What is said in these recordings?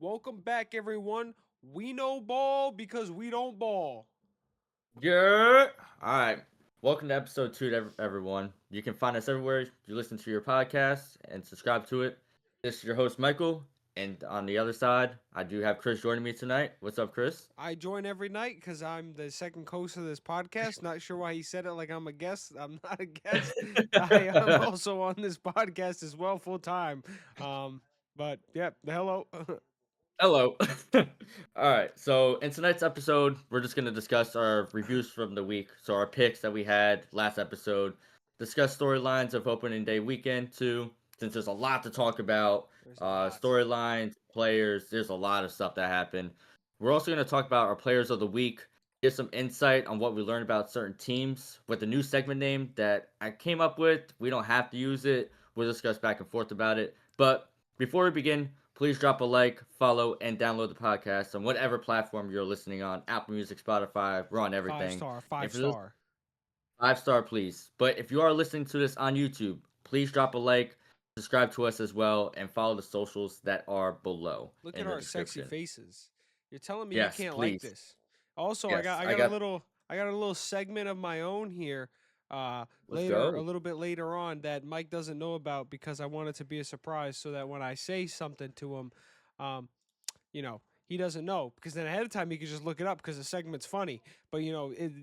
Welcome back, everyone. We know ball because we don't ball. Yeah. All right. Welcome to episode 2, everyone. You can find us everywhere you listen to your podcast and subscribe to it. This is your host, Michael. And on the other side, I do have Chris joining me tonight. What's up, Chris? I join every night because I'm the second host of this podcast. Not sure why he said it like I'm a guest. I'm not a guest. I am also on this podcast as well, full time. Um, but yeah, hello. Hello. All right. So, in tonight's episode, we're just going to discuss our reviews from the week. So, our picks that we had last episode, discuss storylines of opening day weekend, too, since there's a lot to talk about. There's a lot. Storylines, players, there's a lot of stuff that happened. We're also going to talk about our players of the week, get some insight on what we learned about certain teams with the new segment name that I came up with. We don't have to use it. We'll discuss back and forth about it. But before we begin, please drop a like, follow, and download the podcast on whatever platform you're listening on. Apple Music, Spotify, we're on Five everything. star, five If you're star. 5-star, please. But if you are listening to this on YouTube, please drop a like, subscribe to us as well, and follow the socials that are below Look at in the our sexy description. faces. You're telling me you Yes, can't like please. this. Also, I got Yes, I I got a got. little I got a little segment of my own here. Let's Later, a go. little bit later on, that Mike doesn't know about because I want it to be a surprise, so that when I say something to him, um, you know, he doesn't know, because then ahead of time he could just look it up because the segment's funny. But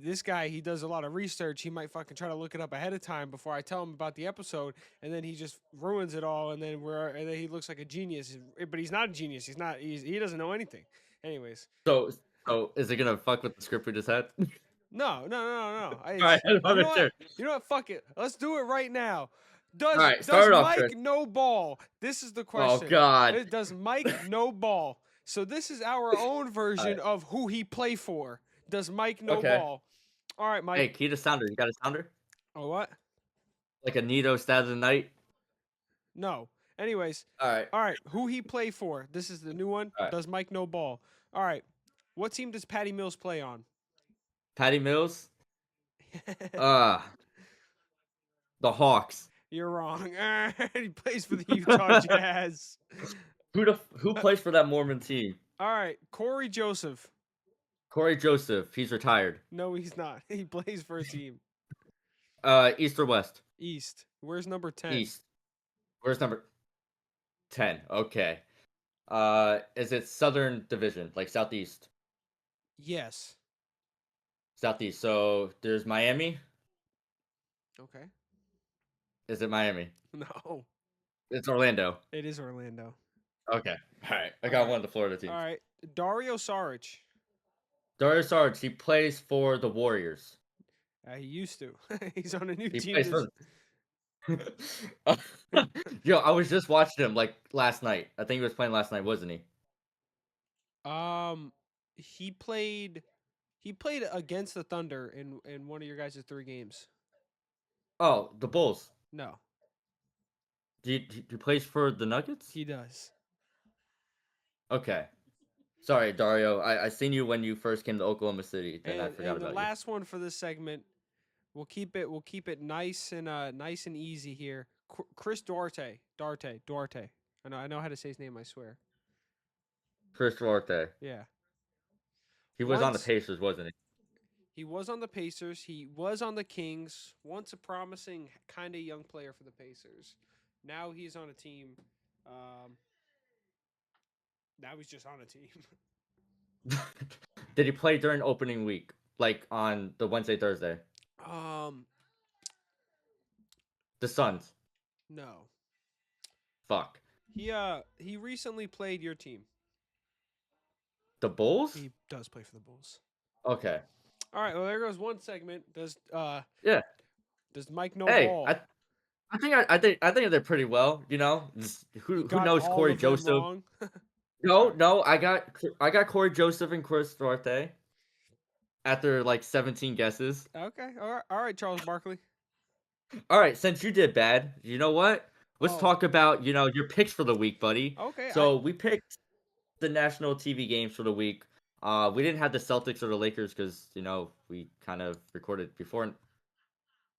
this guy, he does a lot of research. He might fucking try to look it up ahead of time before I tell him about the episode, and then he just ruins it all. And then he looks like a genius, but he's not a genius. He's not. He doesn't know anything. Anyways, So, so is it gonna fuck with the script we just had? no, no, no, no, no. All right, It's I you know wasn't what? sure. You know what? Fuck it. Let's do it right now. All Does right, does start it off, Mike Chris. no ball? This is the Oh question. God. Does Mike no ball? So this is our own All right. version of who he play for. Does Mike no Okay. ball? All right, Mike. Hey, key to sounder. You got a sounder? Oh, what? Like a Nito stat of the night? No. Anyways, All right. all right. Who he play for? This is the new one. All right. Does Mike no ball? All right. What team does Patty Mills play on? Patty Mills? Uh, the Hawks. You're wrong. He plays for the Utah Jazz. Who plays for that Mormon team? All right, Corey Joseph. Corey Joseph. He's retired. No, he's not. He plays for a team. East or West? East. Where's number 10? East. Where's number 10? Okay. Is it Southern Division, like Southeast? Yes. Southeast. So there's Miami. Okay. Is it Miami? No, It's Orlando. it is Orlando. Okay. All right. I All got right. one of the Florida All teams. right. Dario Saric. Dario Saric. He plays for the Warriors. He used to. He's on a new He team. plays for. Yo, I was just watching him like last night. I think he was playing last night, wasn't he? Um, he played. He played against the Thunder in one of your guys' 3 games. Oh, the Bulls. No, He plays for the Nuggets? he does. Okay. Sorry, Dario. I seen you when you first came to Oklahoma City, then I And forgot the about you. last one for this segment, we'll keep it nice and easy here. Chris Duarte. I know how to say his name. I swear. Chris Duarte. Yeah. He was on the Once Pacers, wasn't he? he was on the Pacers. He was on the Kings. Once a promising kind of young player for the Pacers. Now he's on a team. Um, now he's just on a team. Did he play during opening week? Like on the Wednesday, Thursday? um, The Suns. no. Fuck. He recently played your team. The Bulls? He does play for the Bulls. Okay. All right. Well, there goes one segment. Yeah. Does Mike know Hey, ball? I think they did pretty well. You know, who Got knows all Corey of them Joseph? wrong. No, I got Corey Joseph and Chris Duarte after like 17 guesses. Okay. All right, Charles Barkley. All right, since you did bad, you know what? Let's Oh, talk about your picks for the week, buddy. okay. So we picked the national TV games for the week. We didn't have the Celtics or the Lakers because we kind of recorded before and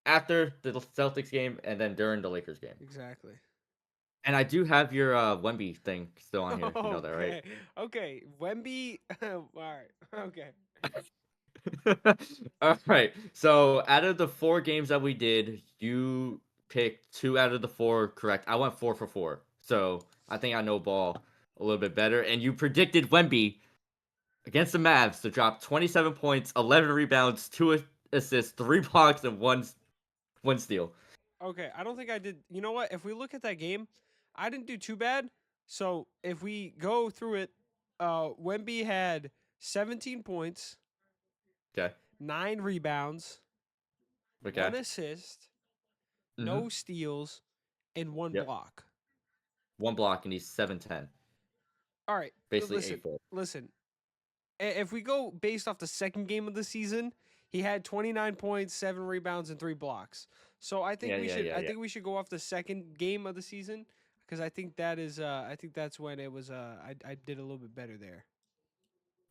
after the Celtics game and then during the Lakers game. Exactly. And I do have your Wemby thing still on here. You know that, right? Okay. Okay. Wemby. All right. Okay. All right. So out of the 4 games that we did, you picked 2 out of the 4 correct. I went 4 for 4. So I think I know ball a little bit better. And you predicted Wemby against the Mavs to drop 27 points, 11 rebounds, 2 assists, 3 blocks, and one steal. Okay. I don't think I did. You know what? If we look at that game, I didn't do too bad. So if we go through it, Wemby had 17 points, Okay. 9 rebounds, Okay. 1 assist, Mm-hmm. no steals, and one Yep. block. 1 block, and he's 7'10", All right. basically Listen. 8 foot. Listen. If we go based off the second game of the season, he had 29 points, 7 rebounds, and 3 blocks. So I think Yeah, we yeah, should yeah, I yeah. think we should go off the second game of the season because I think that is I think that's when it was I did a little bit better there.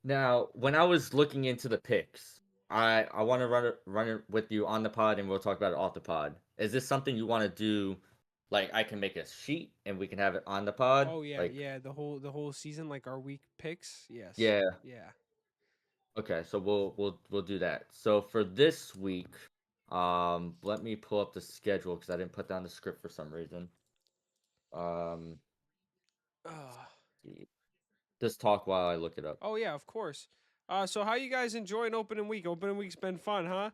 Now, when I was looking into the picks, I want to run it with you on the pod, and we'll talk about it off the pod. Is this something you want to do? Like, I can make a sheet and we can have it on the pod. Oh yeah, Like, yeah, the whole season like our week picks. Yes. yeah. Yeah. Okay, so we'll do that. So for this week, let me pull up the schedule because I didn't put down the script for some reason. Um, Uh, just talk while I look it up. oh yeah, of course. So how you guys enjoying opening week? Opening week's been fun, huh?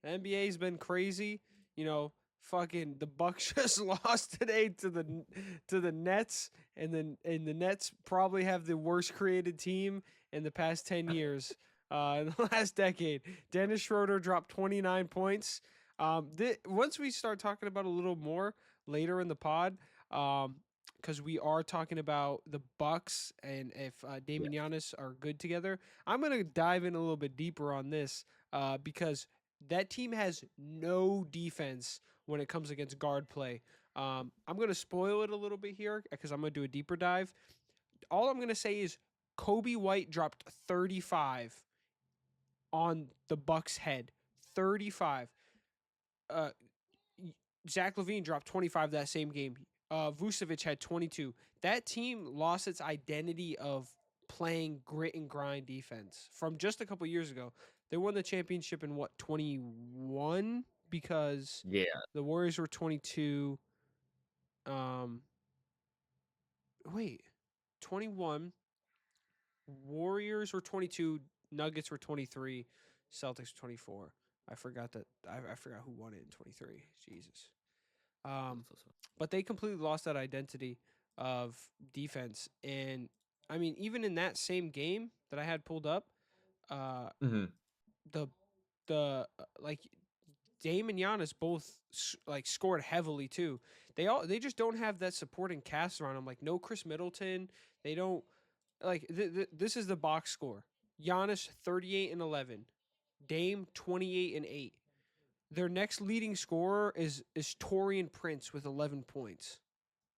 The NBA's been crazy. You know, fucking the Bucks just lost today to the Nets, and the Nets probably have the worst created team in the past 10 years. In the last decade, Dennis Schroeder dropped 29 points. Once we start talking about a little more later in the pod, because we are talking about the Bucks and if Yeah. Dame and Giannis are good together, I'm gonna dive in a little bit deeper on this because that team has no defense when it comes against guard play. I'm going to spoil it a little bit here because I'm going to do a deeper dive. All I'm going to say is Kobe White dropped 35 on the Bucks' head. 35. Uh, Zach Levine dropped 25 that same game. Vucevic had 22. That team lost its identity of playing grit and grind defense from just a couple years ago. They won the championship in what 21 because Yeah. the Warriors were 22. Um, wait, 21. Warriors were 22. Nuggets were 23. Celtics were 24. I forgot that. I forgot who won it in 23. Jesus. Um, but they completely lost that identity of defense. And I mean, even in that same game that I had pulled up, uh, Mm-hmm. the like Dame and Giannis both like scored heavily too. They just don't have that supporting cast around them. Like no Chris Middleton. They don't like this is the box score. Giannis 38 and 11. Dame 28 and 8. Their next leading scorer is Torian Prince with 11 points.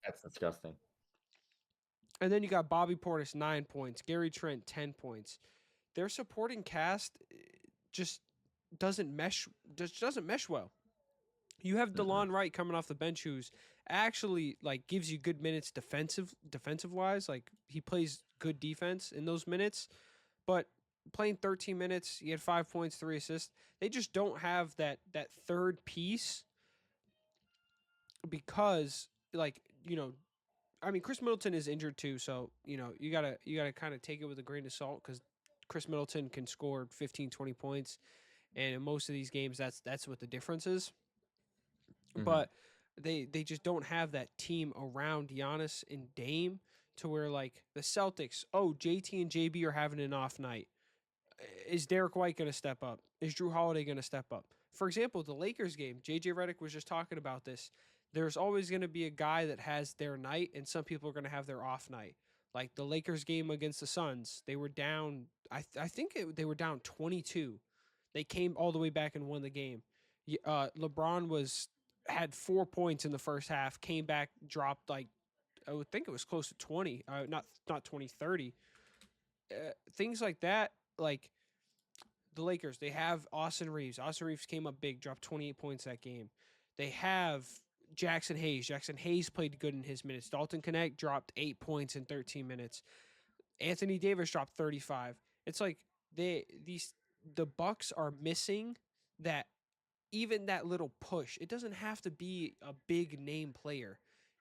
That's disgusting. And then you got Bobby Portis 9 points, Gary Trent 10 points. Their supporting cast just doesn't mesh well. You have Mm-mm. DeLon Wright coming off the bench who's actually like gives you good minutes defensive wise. Like he plays good defense in those minutes, but playing 13 minutes, he had 5 points, 3 assists. They just don't have that third piece because like I mean, Chris Middleton is injured too, so you gotta kind of take it with a grain of salt because Chris Middleton can score 15, 20 points, and in most of these games, that's what the difference is. Mm-hmm. But they just don't have that team around Giannis and Dame to where like the Celtics, oh JT and JB are having an off night. Is Derek White going to step up? Is Drew Holiday going to step up? For example, the Lakers game, JJ Redick was just talking about this. There's always going to be a guy that has their night, and some people are going to have their off night. Like the Lakers game against the Suns, they were down. I think they were down 22. They came all the way back and won the game. LeBron was had 4 points in the first half, came back, dropped like I would think it was close to 20, not 20, 30. Things like that, like the Lakers, they have Austin Reeves. Austin Reeves came up big, dropped 28 points that game. They have Jackson Hayes. Jackson Hayes played good in his minutes. Dalton Connect dropped 8 points in 13 minutes. Anthony Davis dropped 35. It's like the Bucks are missing that even that little push. It doesn't have to be a big name player.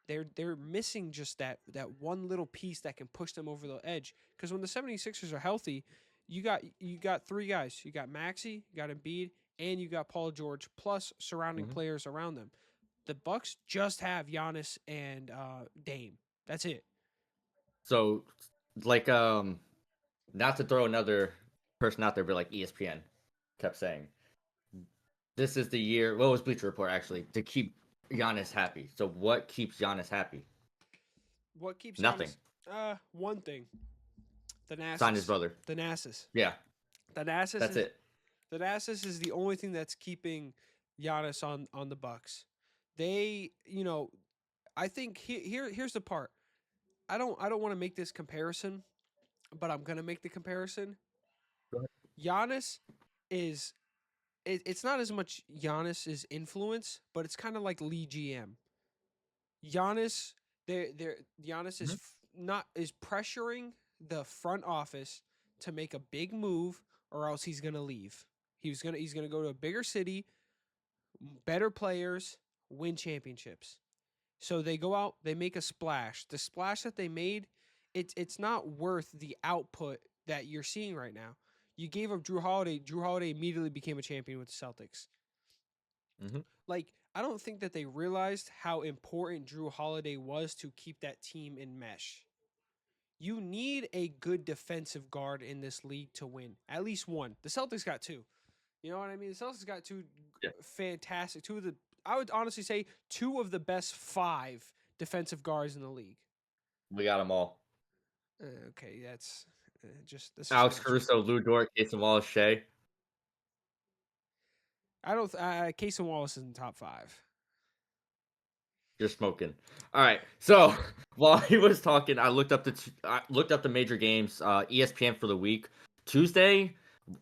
They're missing just that one little piece that can push them over the edge. Because when the 76ers are healthy, you got three guys. You got Maxey, you got Embiid, and you got Paul George, plus surrounding Mhm. players around them. The Bucks just have Giannis and Dame. That's it. So, like, not to throw another person out there, but like ESPN kept saying, this is the year. What was Bleacher Report actually to keep Giannis happy? So, what keeps Giannis happy? What keeps Nothing. Giannis? One thing. The Sign his Nasus. brother. The Nasus. Yeah, The Nasus that's is it. the Nasus is the only thing that's keeping Giannis on the Bucks. They, I think here's the part. I don't want to make this comparison, but I'm gonna make the comparison. Go ahead. Giannis is it's not as much Giannis's influence, but it's kind of like Lee GM. Giannis, they're Giannis is Mhm. not is pressuring the front office to make a big move, or else he's gonna leave. He's gonna go to a bigger city, better players, win championships. So they go out, they make a splash. The splash that they made, it's not worth the output that you're seeing right now. You gave up Drew Holiday. Drew Holiday immediately became a champion with the Celtics. Mhm. Like, I don't think that they realized how important Drew Holiday was to keep that team in mesh. You need a good defensive guard in this league to win. At least one. The Celtics got two. You know what I mean? The Celtics got two Yeah, fantastic, I would honestly say two of the best five defensive guards in the league. we got them all. Okay, that's just Alex not true. Caruso, Lou Dort, Jason Wallace, Shea. I don't. Casey Wallace is in top five. You're smoking. All right. So while he was talking, I looked up the major games. ESPN for the week. Tuesday.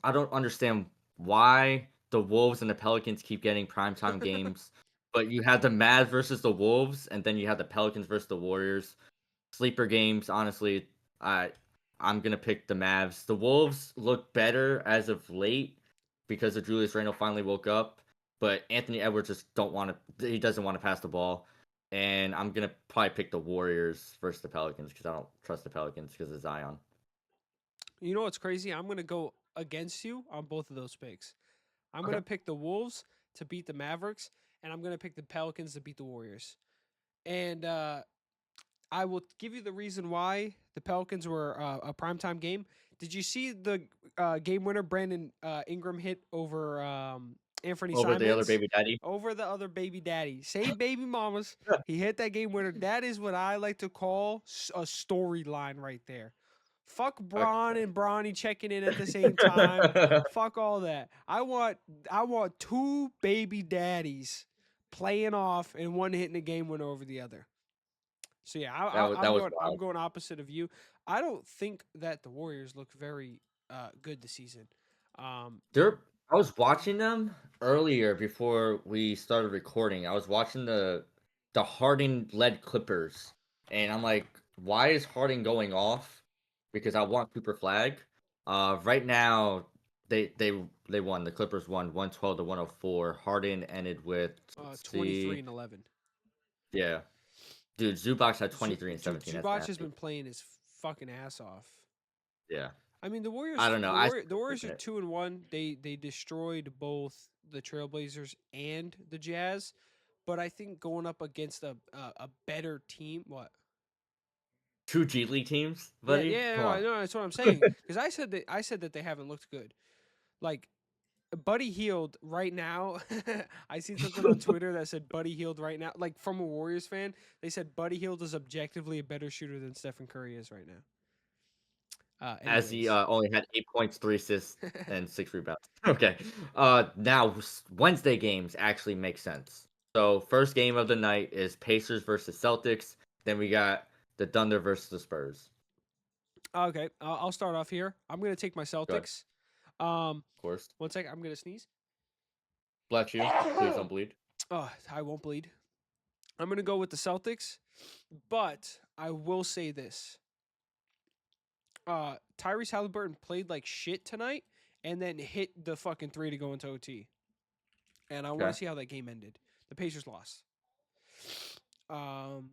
I don't understand why the Wolves and the Pelicans keep getting primetime games, but you had the Mavs versus the Wolves, and then you had the Pelicans versus the Warriors. Sleeper games. Honestly, I I'm gonna pick the Mavs. The Wolves look better as of late because of Julius Randle finally woke up, but Anthony Edwards just don't want to. He doesn't want to pass the ball, and I'm gonna probably pick the Warriors versus the Pelicans because I don't trust the Pelicans because of Zion. You know what's crazy? I'm gonna go against you on both of those picks. I'm Okay. gonna pick the Wolves to beat the Mavericks, and I'm gonna pick the Pelicans to beat the Warriors. And I will give you the reason why the Pelicans were a primetime game. Did you see the game winner Brandon Ingram hit over Anthony Over the other Simons? baby daddy. Over the other baby daddy. Say baby mamas. He hit that game winner. That is what I like to call a storyline right there. Fuck Braun and Bronny checking in at the same time. Okay. Fuck all that. I want two baby daddies playing off and one hitting the game winner over the other. So yeah, That I'm was going. I'm wild. going opposite of you. I don't think that the Warriors look very good this season. Um, I was watching them earlier before we started recording. I was watching the Harding led Clippers, and I'm like, why is Harding going off? Because I want Cooper Flag. Right now they won. The Clippers won 112 to 104. Harden ended with, let's 23 see, and 11. yeah, dude, Zubac had 23 and Dude, 17. That's Zubac has nasty. been playing his fucking ass off. Yeah, I mean, the I Warriors. don't know. The Warriors are It. 2-1. They destroyed both the Trailblazers and the Jazz, but I think going up against a better team. What? Two G League teams, Yeah, buddy. yeah, Come on. no, that's what I'm saying. Because I said that they haven't looked good. Like Buddy Healed right now. I seen something on Twitter that said Buddy Healed right now. Like from a Warriors fan, they said Buddy Healed is objectively a better shooter than Stephen Curry is right now. As he Anyways, only had 8 points, 3 assists, and 6 rebounds. Okay. Now Wednesday games actually make sense. So first game of the night is Pacers versus Celtics. Then we got the Thunder versus the Spurs. okay, I'll start off here. I'm gonna take my Go ahead, Celtics. Um, of course. one second, I'm gonna sneeze. Bless you. Please don't bleed. Oh, I won't bleed. I'm going to go with the Celtics, but I will say this. Tyrese Halliburton played like shit tonight and then hit the fucking three to go into OT. And I want to Okay. see how that game ended. The Pacers lost. Um,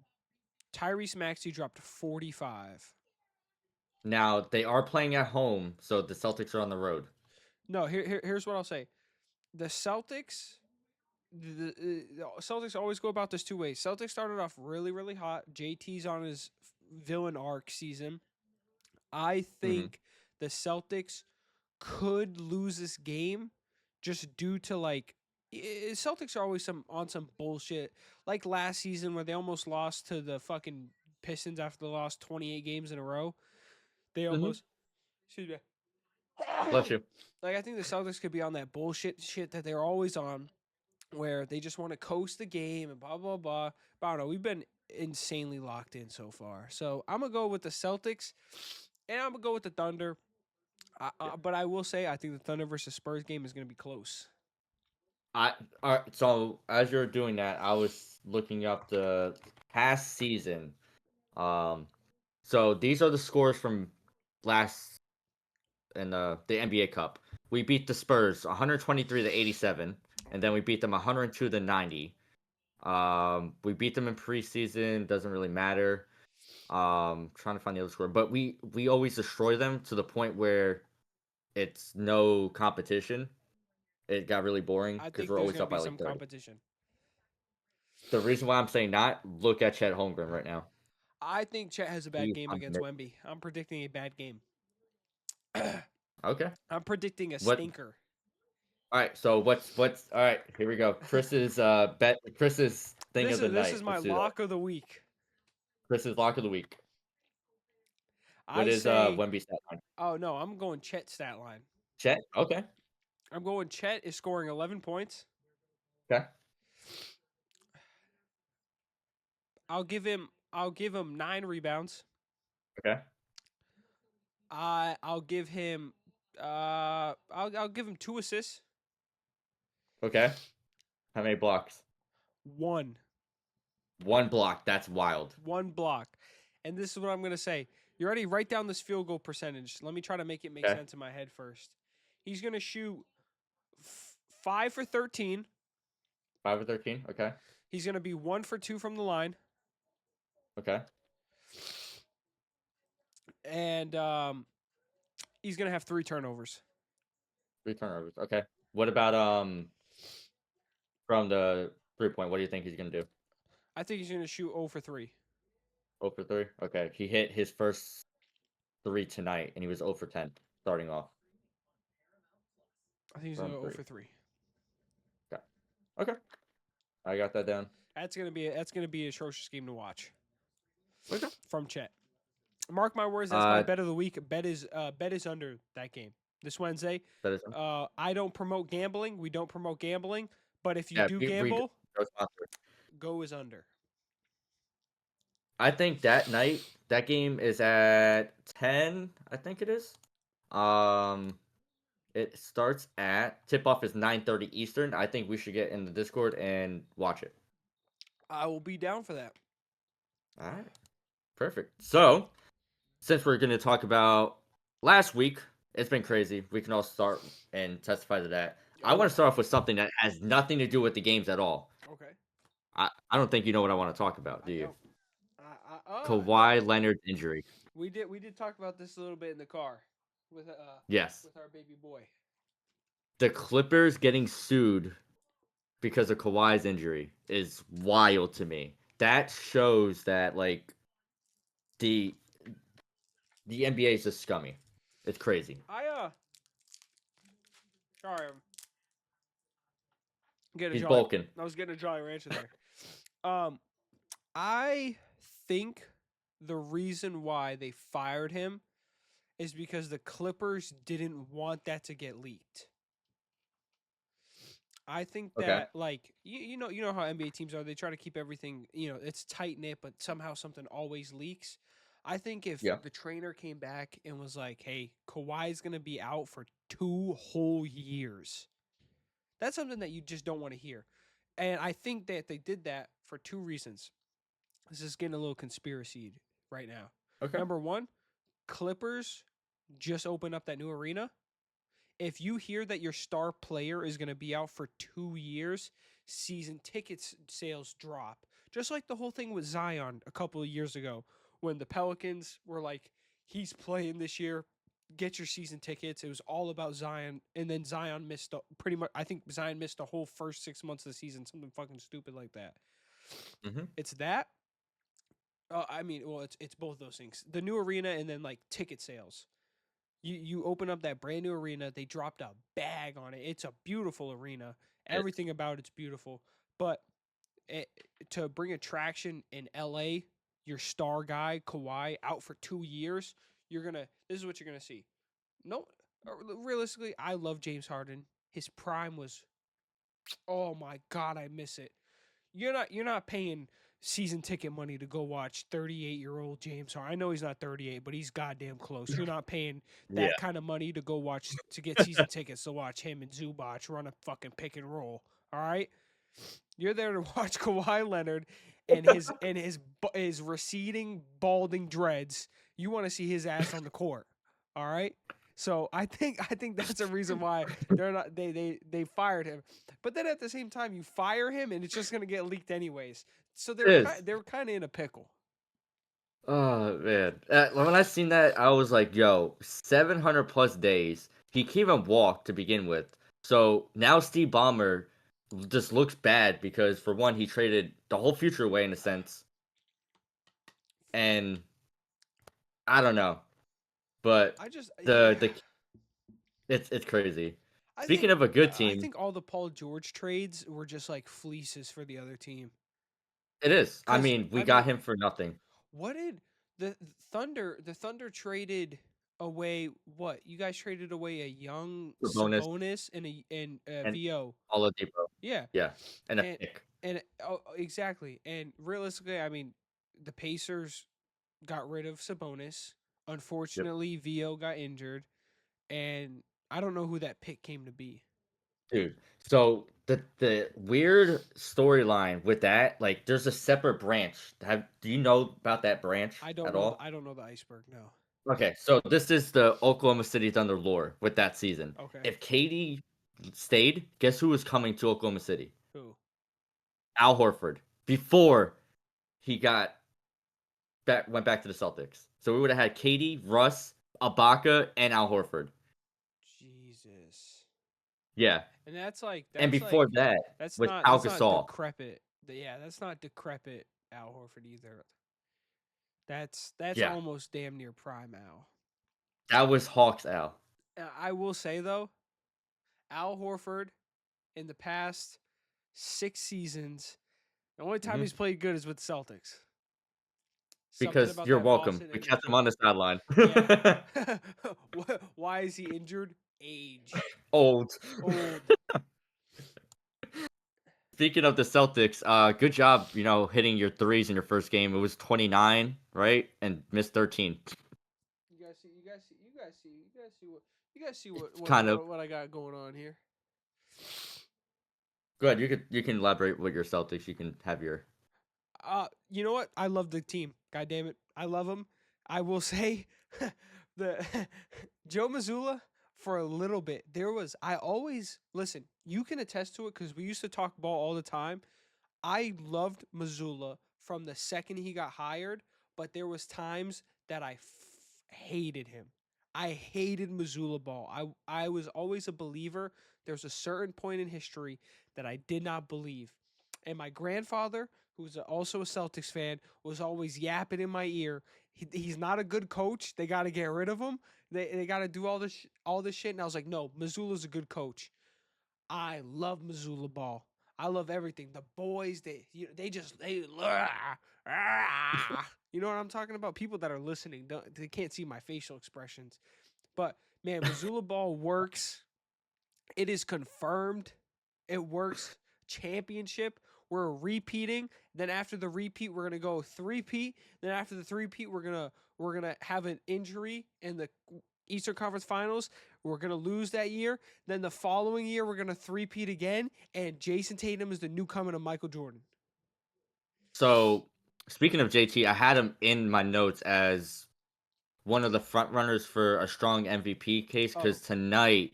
Tyrese Maxey dropped 45. Now they are playing at home, so the Celtics are on the road. No, here's what I'll say. The Celtics, the Celtics always go about this two ways. Celtics started off really, really hot. JT's on his villain arc season. I Mm-hmm. think the Celtics could lose this game just due to like Celtics are always some bullshit like last season where they almost lost to the fucking Pistons after they lost 28 games in a row. They Mm-hmm. almost excuse me. Bless you. Like I think the Celtics could be on that bullshit shit that they're always on where they just want to coast the game and blah blah blah. But I don't know, we've been insanely locked in so far. So I'm gonna go with the Celtics and I'm gonna go with the Thunder. Yeah. But I will say I think the Thunder versus Spurs game is gonna be close. I all right, so as you're doing that, I was looking up the past season. Um, so these are the scores from last in the NBA Cup. We beat the Spurs 123 to 87, and then we beat them 102 to 90. We beat them in preseason. Doesn't really matter. Trying to find the other score, but we always destroy them to the point where it's no competition. It got really boring I because think we're there's always gonna up by be like some 30. competition. The reason why I'm saying that, look at Chet Holmgren right now. I think Chet has a bad He's game against unmissed. Wemby. I'm predicting a bad game. Okay. I'm predicting a What? stinker. All right. So what's all right? Here we go. Chris's thing of the This is night. my Let's do that. lock of the week. Chris's lock of the week. What I is say, Wemby's stat line? oh no, I'm going Chet stat line. Chet. Okay. I'm going Chet is scoring 11 points. Okay. I'll give him 9 rebounds. Okay. I'll give him I'll give him 2 assists. Okay. How many blocks? One. One block. That's wild. One block. And this is what I'm going to say. You ready? Write down this field goal percentage. Let me try to make it make Okay. sense in my head first. He's going to shoot 5 for 13. 5 of 13. Okay. He's going to be 1 for 2 from the line. Okay. And he's going to have 3 turnovers. 3 turnovers. Okay. What about from the 3 point? What do you think he's gonna do? I think he's going to shoot 0 for 3. 0 for 3. Okay. He hit his first three tonight, and he was 0 for 10 starting off I think he's going from to go 0 three. for 3. Okay. Okay. I got that down. That's going to be a atrocious game to watch Okay. from Chet. Mark my words, that's my bet of the week. Bet is under that game this Wednesday. That is I don't promote gambling. We don't promote gambling. But if you yeah. do We gamble, no sponsor. go is under. I think that game is at 10. I think it is. Um, it starts at tip off is 9:30 Eastern. I think we should get in the Discord and watch it. I will be down for that. All right. Perfect. So, since we're going to talk about last week, it's been crazy. We can all start and testify to that. I want to start off with something that has nothing to do with the games at all. Okay. I don't think you know what I want to talk about, do I you? don't. Kawhi Leonard's injury. We did talk about this a little bit in the car with Yes. with our baby boy. The Clippers getting sued because of Kawhi's injury is wild to me. That shows that like the the NBA is just scummy. It's crazy. Sorry, He's bulking. I was getting a Jolly Rancher there. I think the reason why they fired him is because the Clippers didn't want that to get leaked. I think Okay. that like you know how NBA teams are. They try to keep everything, it's tight knit, but somehow something always leaks. I think if Yeah. the trainer came back and was like, "Hey, Kawhi's going to be out for 2 whole years." That's something that you just don't want to hear. And I think that they did that for two reasons. This is getting a little conspiracy right now. Okay. Number one, Clippers just opened up that new arena. If you hear that your star player is going to be out for 2 years, season tickets sales drop. Just like the whole thing with Zion a couple of years ago when the Pelicans were like, he's playing this year, get your season tickets. It was all about Zion. And then Zion missed pretty much, I think Zion missed the whole first 6 months of the season, something fucking stupid like that. Mm-hmm. It's that. I mean, well, it's both those things. The new arena and then like ticket sales. You open up that brand new arena, they dropped a bag on it. It's a beautiful arena. Everything about it's beautiful. But it, to bring attraction in LA, your star guy Kawhi out for 2 years, this is what you're gonna see. No, realistically, I love James Harden. His prime was, oh my god, I miss it. You're not paying season ticket money to go watch 38-year-old James Harden. I know he's not 38, but he's goddamn close. You're not paying Yeah. that kind of money to go watch to get season tickets to watch him and Zubac run a fucking pick and roll. All right, you're there to watch Kawhi Leonard and his receding balding dreads. You want to see his ass on the court. All right. So I think that's a reason why they fired him. But then at the same time, you fire him and it's just gonna get leaked anyways. So It is. they were kind of in a pickle. Oh man, when I seen that, I was like, "Yo, 700 plus days. He can't even walk to begin with." So now Steve Ballmer just looks bad because for one, he traded the whole future away in a sense, and I don't know, but I just yeah. the it's crazy. I Speaking think of a good I team, think all the Paul George trades were just like fleeces for the other team. it is. I Cause mean, we I got mean, him for nothing. what did the Thunder? The Thunder traded away what? You guys traded away a young For bonus Sabonis and and VO. Oladipo, Yeah, yeah, and a and pick. exactly. And realistically, I mean, the Pacers got rid of Sabonis. Yep. Unfortunately, VO got injured, and I don't know who that pick came to be. Dude, so the weird storyline with that, like, there's a separate branch. Do you know about that branch at all? I don't know the iceberg. No. Okay, so this is the Oklahoma City Thunder lore with that season. Okay. If KD stayed, guess who was coming to Oklahoma City? Who? Al Horford. Before he went back to the Celtics. So we would have had KD, Russ, Ibaka, and Al Horford. Jesus. Yeah. And that's like And before that was Al that's not Gasol. decrepit. Yeah, that's not decrepit Al Horford either. That's Yeah. almost damn near prime Al. That was Hawks Al. I will say though, Al Horford in the past 6 seasons, the only time Hmm. he's played good is with the Celtics. Something Because about you're that welcome. Boston We kept him energy. on the sideline. Yeah. Why is he injured? Age. Old. Old. Speaking of the Celtics, good job, hitting your threes in your first game. It was 29, right? And missed 13. You guys see Kind of. what I got going on here. Go ahead. You can elaborate with your Celtics. You can have your You know what? I love the team. God damn it, I love them. I will say, the Joe Mazzulla for a little bit. I always listen. You can attest to it because we used to talk ball all the time. I loved Mazzulla from the second he got hired, but there was times that I hated him. I hated Mazzulla ball. I was always a believer. There's a certain point in history that I did not believe. And my grandfather, who's also a Celtics fan, was always yapping in my ear. He's not a good coach. They got to get rid of him. They got to do all this shit. And I was like, no, Mazzulla's a good coach. I love Missoula ball. I love everything. The boys, you know what I'm talking about? People that are listening, they can't see my facial expressions. But man, Missoula ball works. It is confirmed. It works. Championship. We're repeating. Then after the repeat, we're gonna go three-peat. Then after the three-peat, we're gonna have an injury in the Eastern Conference Finals. We're gonna lose that year. Then the following year, we're gonna three-peat again, and Jason Tatum is the newcomer to Michael Jordan. So speaking of JT, I had him in my notes as one of the front runners for a strong MVP case Oh, because tonight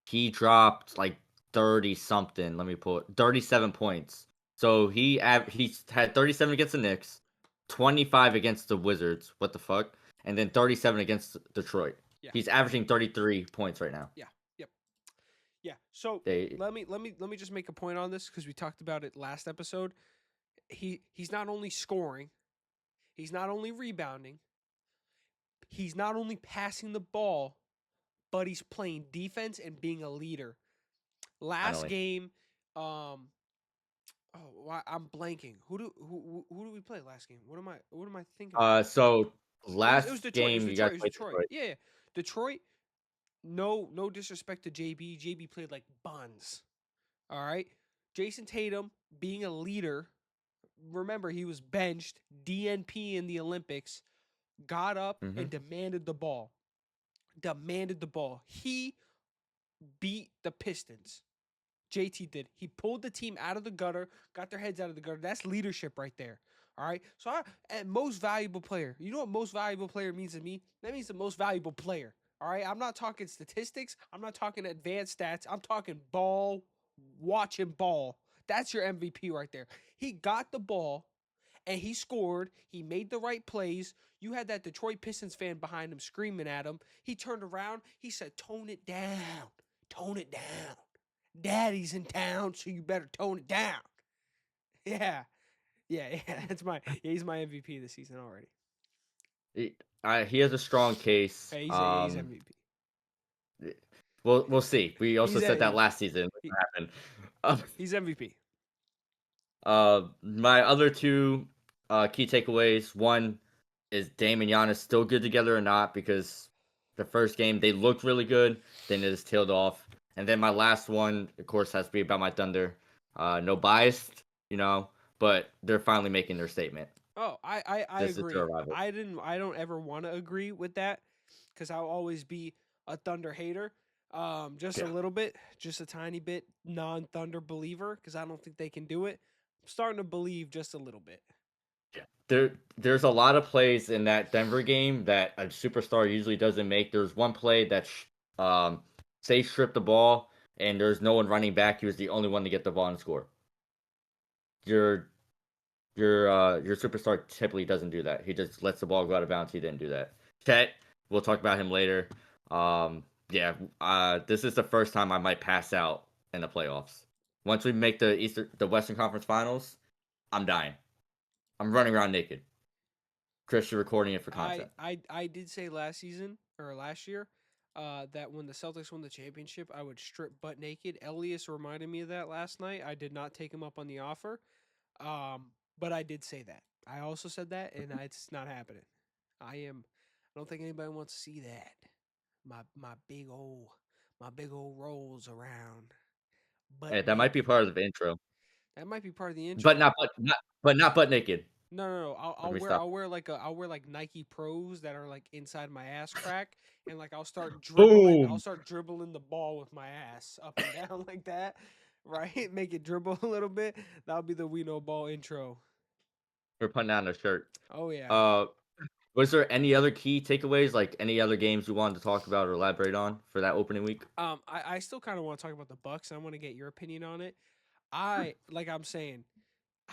he dropped like 30 something. Let me pull it 37 points. So he's had 37 against the Knicks, 25 against the Wizards. What the fuck? And then 37 against Detroit. yeah, He's averaging 33 points right now. yeah, yep, yeah. So They let me just make a point on this because we talked about it last episode. He's not only scoring, he's not only rebounding, he's not only passing the ball, but he's playing defense and being a leader. Last finally. game, I'm blanking. Who do we play last game? What am I thinking of? So It was last Detroit. It was game you Detroit. guys It was played Detroit. Detroit. Yeah, yeah. Detroit. No disrespect to JB. JB played like buns. All right. Jason Tatum being a leader. Remember, he was benched, DNP in the Olympics, got up Hmm. and demanded the ball. Demanded the ball. He beat the Pistons. JT did. He pulled the team out of the gutter, got their heads out of the gutter. That's leadership right there. All right. So, and most valuable player. You know what most valuable player means to me? That means the most valuable player. All right. I'm not talking statistics. I'm not talking advanced stats. I'm talking ball, watching ball. That's your MVP right there. He got the ball and he scored. He made the right plays. You had that Detroit Pistons fan behind him screaming at him. He turned around. He said, "Tone it down. Tone it down. Daddy's in town, so you better tone it down." Yeah. Yeah. He's my MVP this season already. He has a strong case. He's MVP. We'll see. We also He's said that he, last season. he, What happened? Uh, he's MVP. my other two key takeaways. One is Dame and Giannis still good together or not? Because the first game they looked really good, then it just tailed off. And then my last one, of course, has to be about my Thunder. No bias, but they're finally making their statement. Oh, I This is their agree. arrival. I don't ever want to agree with that because I'll always be a Thunder hater. Just a Yeah. little bit, just a tiny bit non-Thunder believer because I don't think they can do it. I'm starting to believe just a little bit. There's a lot of plays in that Denver game that a superstar usually doesn't make. There's one play that say stripped the ball and there's no one running back. He was the only one to get the ball and score. Your your superstar typically doesn't do that. He just lets the ball go out of bounds. He didn't do that. Chet, we'll talk about him later. Yeah, this is the first time I might pass out in the playoffs. Once we make the Western Conference Finals, I'm dying. I'm running around naked. Chris, you're recording it for content. I did say last season or last year that when the Celtics won the championship, I would strip butt naked. Elias reminded me of that last night. I did not take him up on the offer, but I did say that. I also said that, and it's not happening. I don't think anybody wants to see that. My big old rolls around butt Hey, that might be naked. part of the intro, That might be part of the but intro. not butt naked. No. Let me stop. I'll wear like Nike Pros that are like inside my ass crack, and like I'll start dribbling. I'll Boom. start dribbling the ball with my ass up and down like that, right? Make it dribble a little bit. That'll be the We Know Ball intro. We're putting on a shirt. Oh yeah. Uh, was there any other key takeaways, like any other games you wanted to talk about or elaborate on for that opening week? I still kind of want to talk about the Bucks. I want to get your opinion on it. Like I'm saying,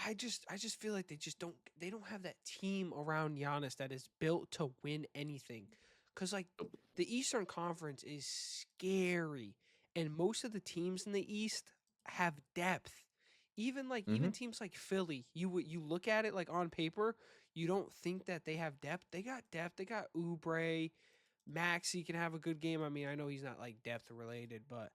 I just feel like they don't have that team around Giannis that is built to win anything. Cause like the Eastern Conference is scary, and most of the teams in the East have depth. Even Mm-hmm. teams like Philly, you look at it like on paper, you don't think that they have depth. They got depth. They got Oubre, Maxi can have a good game. I mean, I know he's not like depth related, but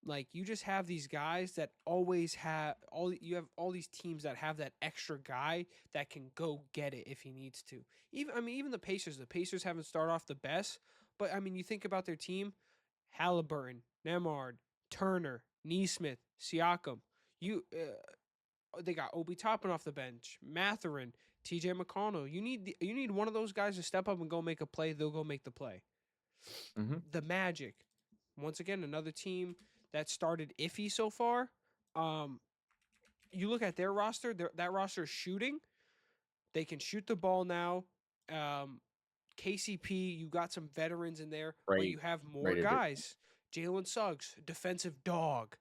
like you just have these guys that always have you have all these teams that have that extra guy that can go get it if he needs to. Even the Pacers haven't started off the best, but I mean you think about their team, Halliburton, Nemard, Turner, Neesmith, Siakam. They got Obi Toppin off the bench, Matherin, TJ McConnell. You need one of those guys to step up and go make a play, they'll go make the play. Hmm. The Magic, once again, another team that started iffy so far. Um, you look at their roster, that roster is shooting. They can shoot the ball now. Um, KCP, you got some veterans in there, but Right. you have more Right. guys. Jalen Suggs, defensive dog.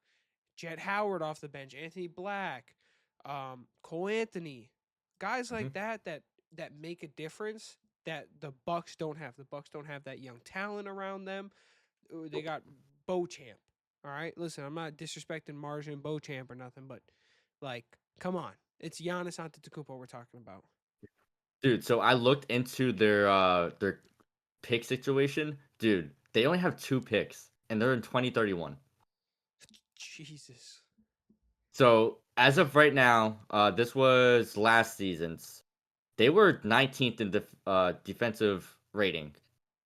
Jet Howard off the bench. Anthony Black, Cole Anthony, guys Hmm. like that make a difference that the Bucks don't have. The Bucks don't have that young talent around them. They got Beauchamp. All right, listen, I'm not disrespecting Margin Beauchamp or nothing, but like, come on, it's Giannis Antetokounmpo we're talking about. Dude, so I looked into their pick situation. Dude, they only have 2 picks, and they're in 2031. Jesus. So as of right now, this was last season's. They were 19th in defensive rating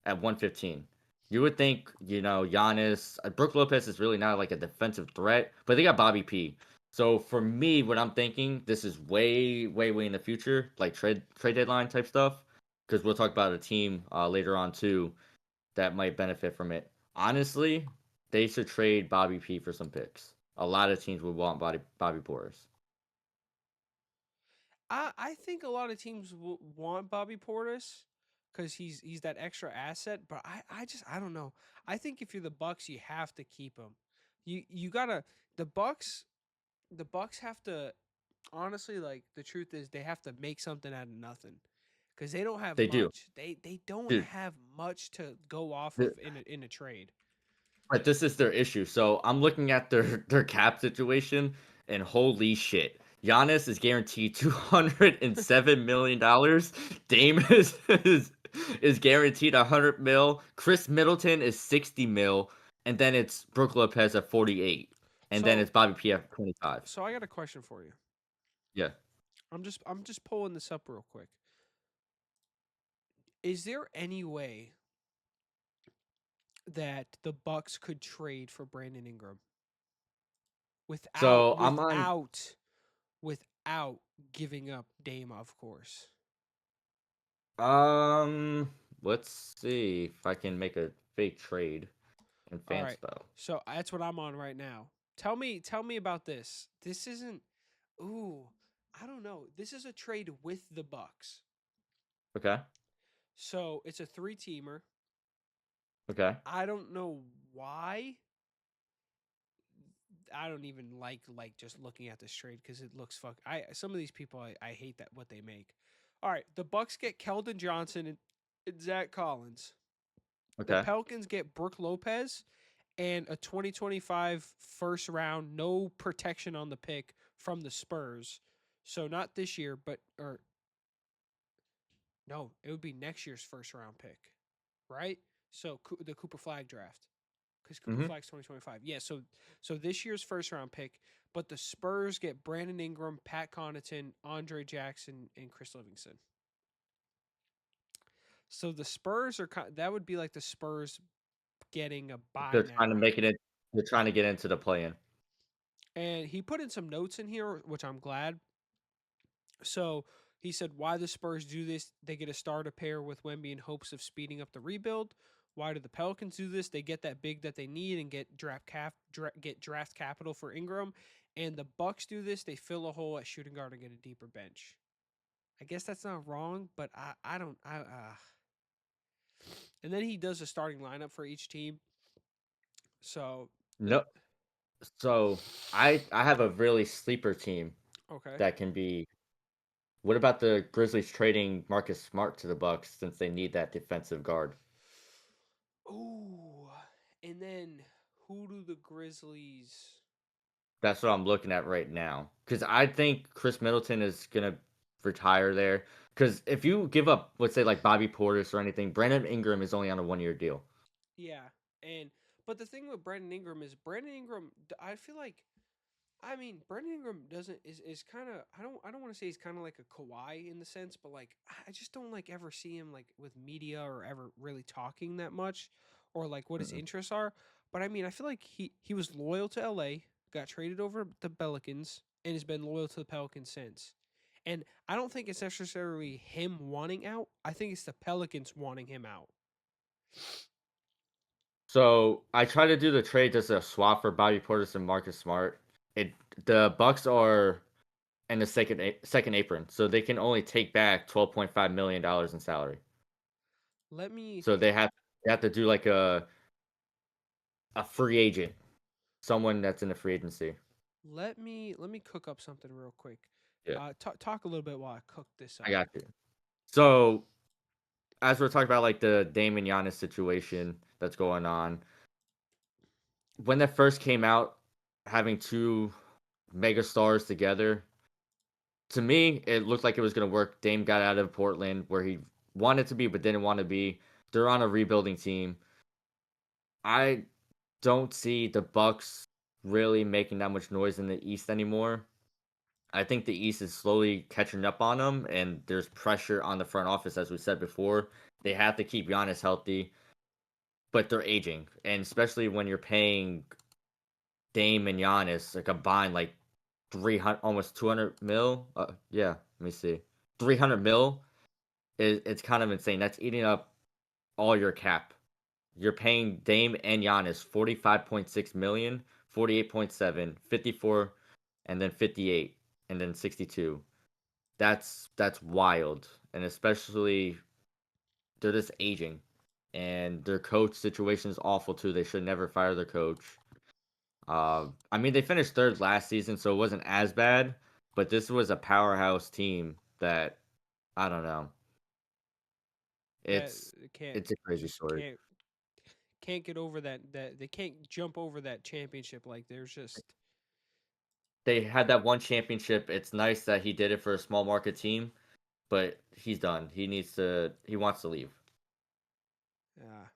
at 115. You would think, Giannis, Brook Lopez is really not like a defensive threat, but they got Bobby P. So for me, what I'm thinking, this is way, way, way in the future, like trade deadline type stuff, because we'll talk about a team later on too that might benefit from it. Honestly, they should trade Bobby P for some picks. A lot of teams would want Bobby Portis. I think a lot of teams will want Bobby Portis because he's that extra asset. But I don't know. I think if you're the Bucks, you have to keep him. You gotta the Bucks. The Bucks have to honestly, like, the truth is they have to make something out of nothing because they don't have They do, much. They don't dude. have much to go off of in a trade. But this is their issue. So I'm looking at their cap situation, and holy shit, Giannis is guaranteed $207 million. Dame is guaranteed 100 mil. Chris Middleton is 60 mil, and then it's Brook Lopez at 48, and then So it's Bobby P at 25. so I got a question for you. Yeah. I'm just pulling this up real quick. Is there any way that the Bucks could trade for Brandon Ingram without So I'm on. without without giving up Dame, of course? Um, let's see if I can make a fake trade in All right. Fanspo. So that's what I'm on right now. Tell me about this. This isn't ooh, I don't know. This is a trade with the Bucks. Okay. So it's a three-teamer. Okay. I don't know why. I don't even like just looking at this trade because it looks fuck. I some of these people I hate that what they make. All right, the Bucks get Keldon Johnson and Zach Collins. The Okay. Pelicans get Brook Lopez and a 2025 first round, no protection on the pick from the Spurs. So not this year, but or no, it would be next year's first round pick, right? So the Cooper Flag draft because Cooper Mm-hmm. Flag's 2025. Yeah, so this year's first round pick, but the Spurs get Brandon Ingram, Pat Connaughton, Andre Jackson, and Chris Livingston. So the Spurs are that would be like the Spurs getting a buy They're trying to now. make it in. They're trying to get into the play-in. And he put in some notes in here, which I'm glad. So he said why the Spurs do this, they get a starter pair with Wemby in hopes of speeding up the rebuild. Why do the Pelicans do this? They get that big that they need and get draft capital for Ingram. And the Bucks do this, they fill a hole at shooting guard and get a deeper bench. I guess that's not wrong, but I don't I and then he does a starting lineup for each team. So No, so I have a really sleeper team okay. that can be. What about the Grizzlies trading Marcus Smart to the Bucks since they need that defensive guard? Ooh. And then who do the Grizzlies That's what I'm looking at right now. Because I think Chris Middleton is gonna retire there. Because if you give up, let's say like Bobby Portis or anything, Brandon Ingram is only on a 1 year deal. Yeah, and but the thing with Brandon Ingram is Brandon Ingram. I feel like Brandon Ingram doesn't is kind of I don't want to say he's kind of like a Kawhi in the sense, but like I just don't like ever see him like with media or ever really talking that much, or like what his Mm-mm. interests are. But I feel like he was loyal to L.A., got traded over to the Pelicans, and has been loyal to the Pelicans since. And I don't think it's necessarily him wanting out. I think it's the Pelicans wanting him out. So I tried to do the trade just a swap for Bobby Portis and Marcus Smart. It the Bucks are in the second apron, so they can only take back $12.5 million in salary. Let me So they have to do like a free agent, someone that's in the free agency. let me cook up something real quick. Yeah, Talk a little bit while I cook this I up. got you. So as we're talking about like the Dame and Giannis situation that's going on, when that first came out, having two mega stars together, to me, it looked like it was going to work. Dame got out of Portland where he wanted to be, but didn't want to be. They're on a rebuilding team. I don't see the Bucks really making that much noise in the East anymore. I think the East is slowly catching up on them, and there's pressure on the front office, as we said before. They have to keep Giannis healthy, but they're aging, and especially when you're paying Dame and Giannis a combined like 300, almost 200 mil. Yeah, let me see, 300 mil. It's kind of insane. That's eating up all your cap. You're paying Dame and Giannis 45.6 million, 48.7, 54, and then 58, and then 62. That's wild. And especially they're just aging. And their coach situation is awful too. They should never fire their coach. I mean they finished third last season, so it wasn't as bad, but this was a powerhouse team that I don't know. That It's can't it's a crazy just story. can't get over that they can't jump over that championship. Like there's just They had that one championship. It's nice that he did it for a small market team, but he's done. He wants to leave. uh,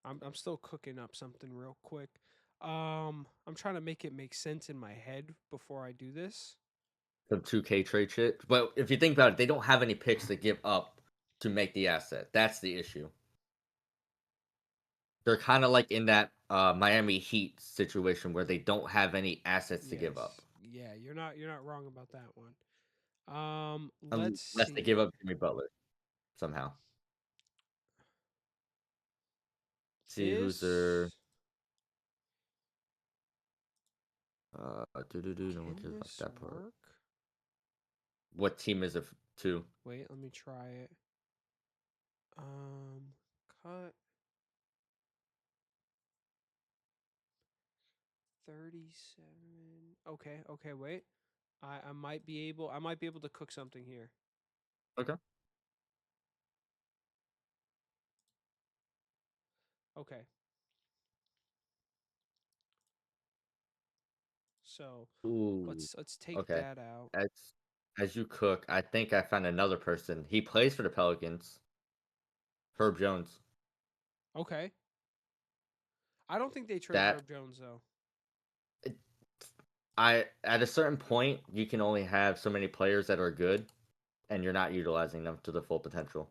I'm still cooking up something real quick. I'm trying to make it make sense in my head before I do this. Some 2K trade shit. But if you think about it, they don't have any picks to give up to make the asset. That's the issue. They're kind of like in that Miami Heat situation where they don't have any assets to give up Yes. Yeah, you're not wrong about that one. Let's unless they give see. up Jimmy Butler somehow. See who's their This no one can cares about this that part. work? What team is it to? Wait, let me try it. Um, cut 37. Okay, okay, wait. I might be able to cook something here. Okay. Okay. So, Ooh. let's take Okay. that out. As as you cook, I think I found another person. He plays for the Pelicans. Herb Jones. Okay. I don't think they trade That Herb Jones though. I at a certain point you can only have so many players that are good and you're not utilizing them to the full potential.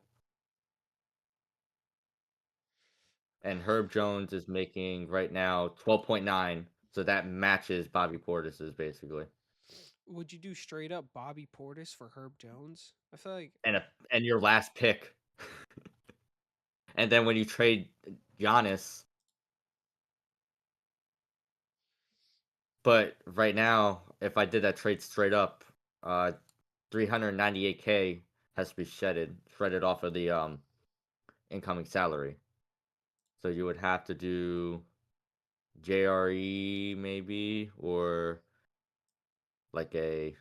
And Herb Jones is making right now 12.9, so that matches Bobby Portis's basically. Would you do straight up Bobby Portis for Herb Jones? I feel like And your last pick. And then when you trade Giannis, but right now if I did that trade straight up, 398K has to be shredded off of the incoming salary. So you would have to do JRE maybe or like a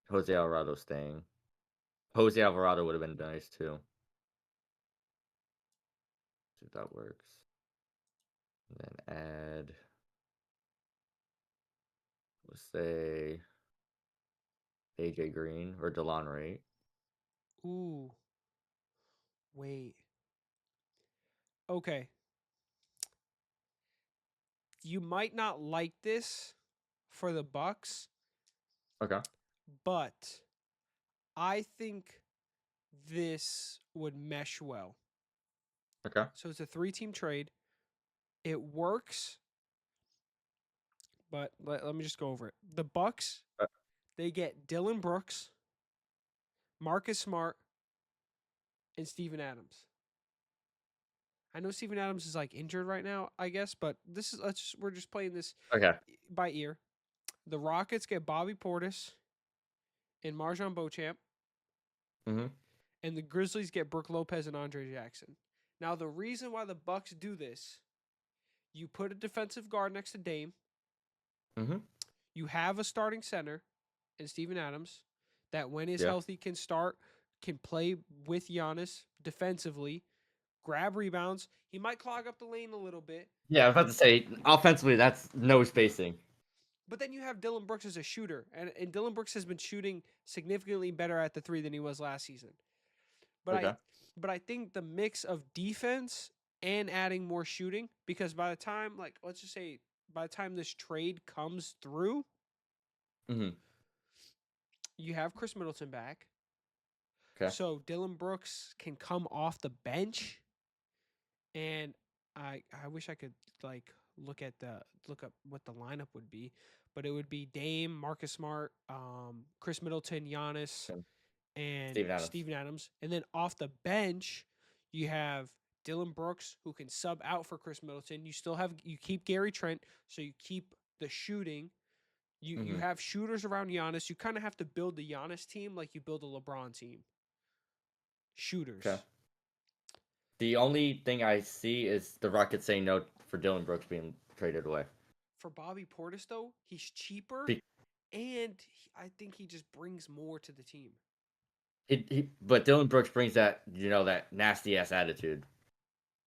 Jose Alvarado staying. Jose Alvarado would have been nice too. See if that works. And then add, let's say AJ Green or Delon Wright. ooh, wait. Okay. You might not like this for the Bucks, Okay. but I think this would mesh well. Okay. So it's a three-team trade. It works, but let me just go over it. The Bucks, Uh, they get Dylan Brooks, Marcus Smart, and Steven Adams. I know Steven Adams is like injured right now, I guess, but we're just playing this Okay. by ear. The Rockets get Bobby Portis and Marjon Beauchamp, Mm-hmm. and the Grizzlies get Brooke Lopez and Andre Jackson. Now, the reason why the Bucks do this, you put a defensive guard next to Dame, Mm-hmm. you have a starting center in Steven Adams that when he's Yeah. healthy can play with Giannis defensively, grab rebounds. He might clog up the lane a little bit, Yeah, I was about to say offensively, that's no spacing. but then you have Dylan Brooks as a shooter, and Dylan Brooks has been shooting significantly better at the three than he was last season. But I Okay. but I think the mix of defense and adding more shooting, because by the time, like, let's just say by the time this trade comes through, Mm-hmm. you have Chris Middleton back. Okay. So Dylan Brooks can come off the bench, and I wish I could like look up what the lineup would be, but it would be Dame, Marcus Smart, Chris Middleton, Giannis, Okay. and Steven Adams. Steven Adams. And then off the bench, you have Dylan Brooks who can sub out for Chris Middleton. You keep Gary Trent, so you keep the shooting. You Mm-hmm. have shooters around Giannis. You kind of have to build the Giannis team like you build a LeBron team. Okay. Shooters. The only thing I see is the Rockets saying no for Dylan Brooks being traded away. For Bobby Portis though, he's cheaper, Be- and I think he just brings more to the team. but Dylan Brooks brings that that nasty ass attitude.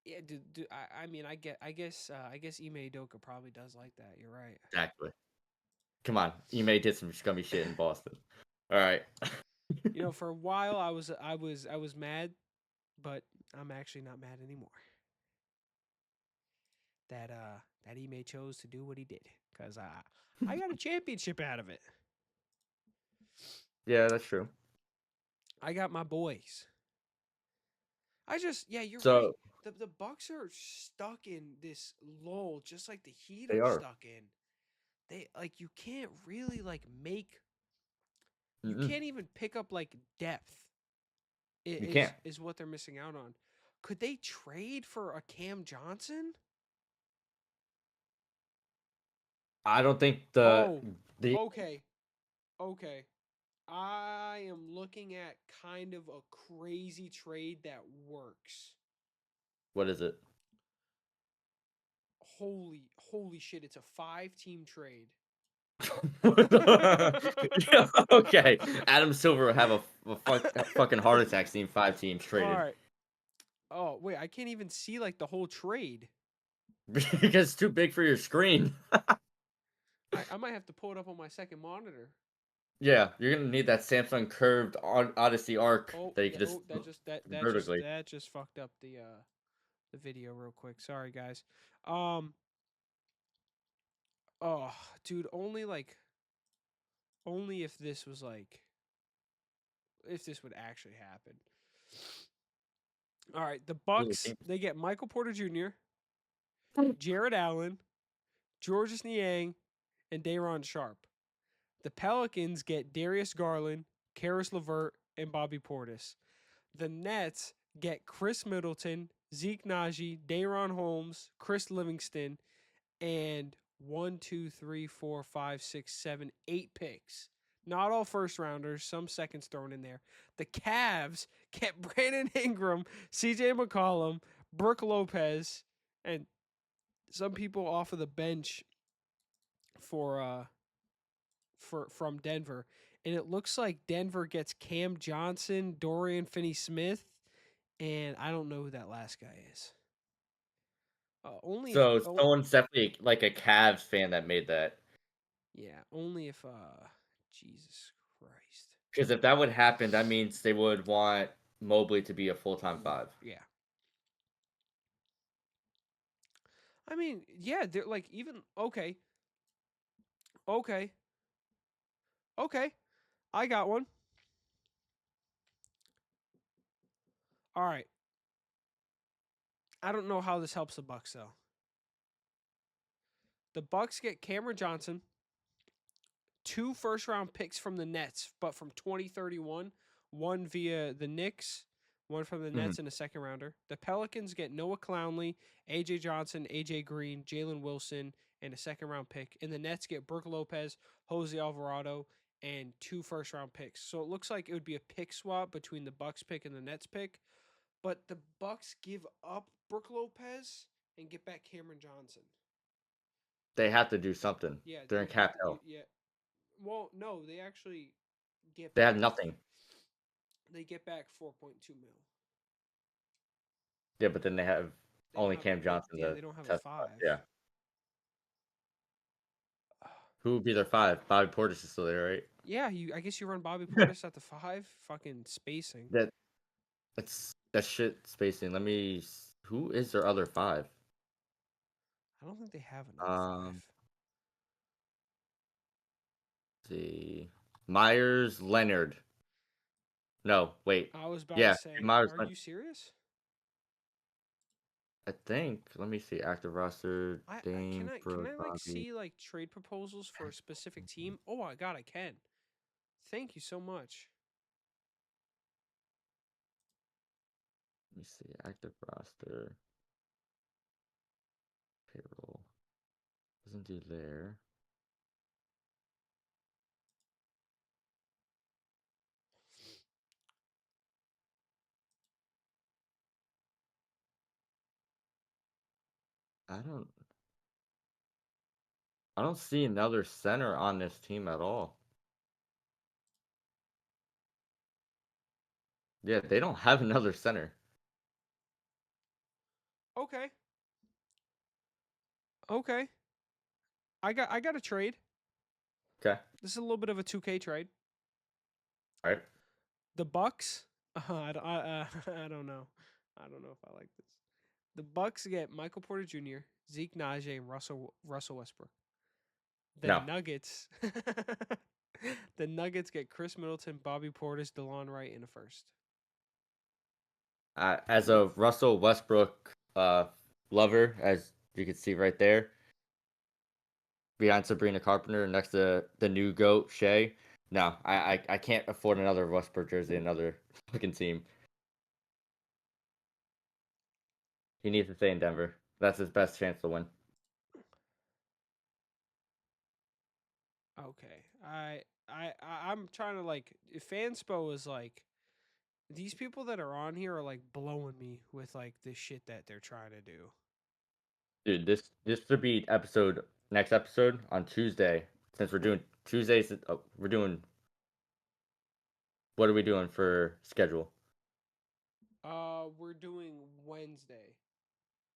Yeah, I mean, I guess Ime Udoka probably does like that. You're right. Exactly. Come on, you may did some scummy shit in Boston. All right. For a while I was mad, but I'm actually not mad anymore. That Ime chose to do what he did, cuz I got a championship out of it. Yeah, that's true. I got my boys. Yeah, you're right. So The Bucks are stuck in this lull just like the Heat they are are. stuck in. They like you can't really you Mm-mm. can't even pick up like depth. You can't. Is what they're missing out on. Could they trade for a Cam Johnson? I don't think Oh, the okay. Okay. I am looking at kind of a crazy trade that works. what is it? Holy shit, it's a 5-team trade. Okay, Adam Silver will have a fucking heart attack seeing 5 teams All traded right. Oh, wait, I can't even see like the whole trade. because it's too big for your screen. I might have to pull it up on my second monitor. Yeah, you're gonna need that Samsung curved Odyssey Arc Oh, that you can just vertically. that just fucked up the video real quick. Sorry guys. Um oh, dude, only if this was like if this would actually happen. All right, the Really Bucks, think- they get Michael Porter Jr., Jared Allen, Georges Niang, and Day'Ron Sharp. The Pelicans get Darius Garland, Karis LeVert, and Bobby Portis. The Nets get Chris Middleton, Zeke Naji, Day'Ron Holmes, Chris Livingston, and 1, 2, 3, 4, 5, 6, 7, 8 picks. Not all first rounders, some seconds thrown in there. The Cavs get Brandon Ingram, CJ McCollum, Brooke Lopez, and some people off of the bench for from Denver. And it looks like Denver gets Cam Johnson, Dorian Finney-Smith, and I don't know who that last guy is. Only if So someone's definitely like a Cavs fan that made that. yeah, only if Jesus Christ. Because if that would happen, that means they would want Mobley to be a full-time 5. Yeah. I mean, yeah, they're like even okay. Okay. Okay. I got one. All right. I don't know how this helps the Bucks though. The Bucks get Cameron Johnson, 2 first round picks from the Nets, but from 2031, one via the Knicks, one from the Mhm. Nets and a second rounder. The Pelicans get Noah Clowney, AJ Johnson, AJ Green, Jalen Wilson, and a second round pick. And the Nets get Brooke Lopez, Jose Alvarado, and 2 first round picks. So it looks like it would be a pick swap between the Bucks pick and the Nets pick. But the Bucks give up Brooke Lopez and get back Cameron Johnson. They have to do something. Yeah, They're in cap hell. yeah. Well, no, they actually get They have back. nothing. They get back 4.2 mil. Yeah, but then they have They don't only have Cam Johnson yeah, to they don't have a test about. five. Yeah. Who would be their five? Bobby Portis is still there, right? Yeah, I guess you run Bobby Portis at the 5. Fucking spacing. That that's shit spacing. Who is their other five? I don't think they have another 5. Um, let's see. Myers Leonard. No, wait. I was about to Yeah, say, Myers. are you serious? I think. Let me see. Active roster. I Dame, can Brooke, I like Bobby. see like trade proposals for a specific team? Oh my god, I can. Thank you so much. Let me see. Active roster. Payroll. Doesn't do there. I don't. I don't see another center on this team at all. Yeah, they don't have another center. Okay. Okay. I got a trade. Okay. This is a little bit of a 2K trade. All right. The Bucks. I don't know. I don't know if I like this. The Bucks get Michael Porter Jr., Zeke Najee, and Russell Westbrook. The No. Nuggets. The Nuggets get Chris Middleton, Bobby Portis, DeLon Wright in a first. As a Russell Westbrook lover, as you can see right there, behind Sabrina Carpenter, next to the new goat Shea. No, I can't afford another Westbrook jersey, another fucking team. He needs to stay in Denver. That's his best chance to win. Okay. I'm trying to like Fanspo is like these people that are on here are like blowing me with like the shit that they're trying to do. Dude, this should be next episode on Tuesday. Since we're doing Tuesdays, we're doing what are we doing for schedule? We're doing Wednesday.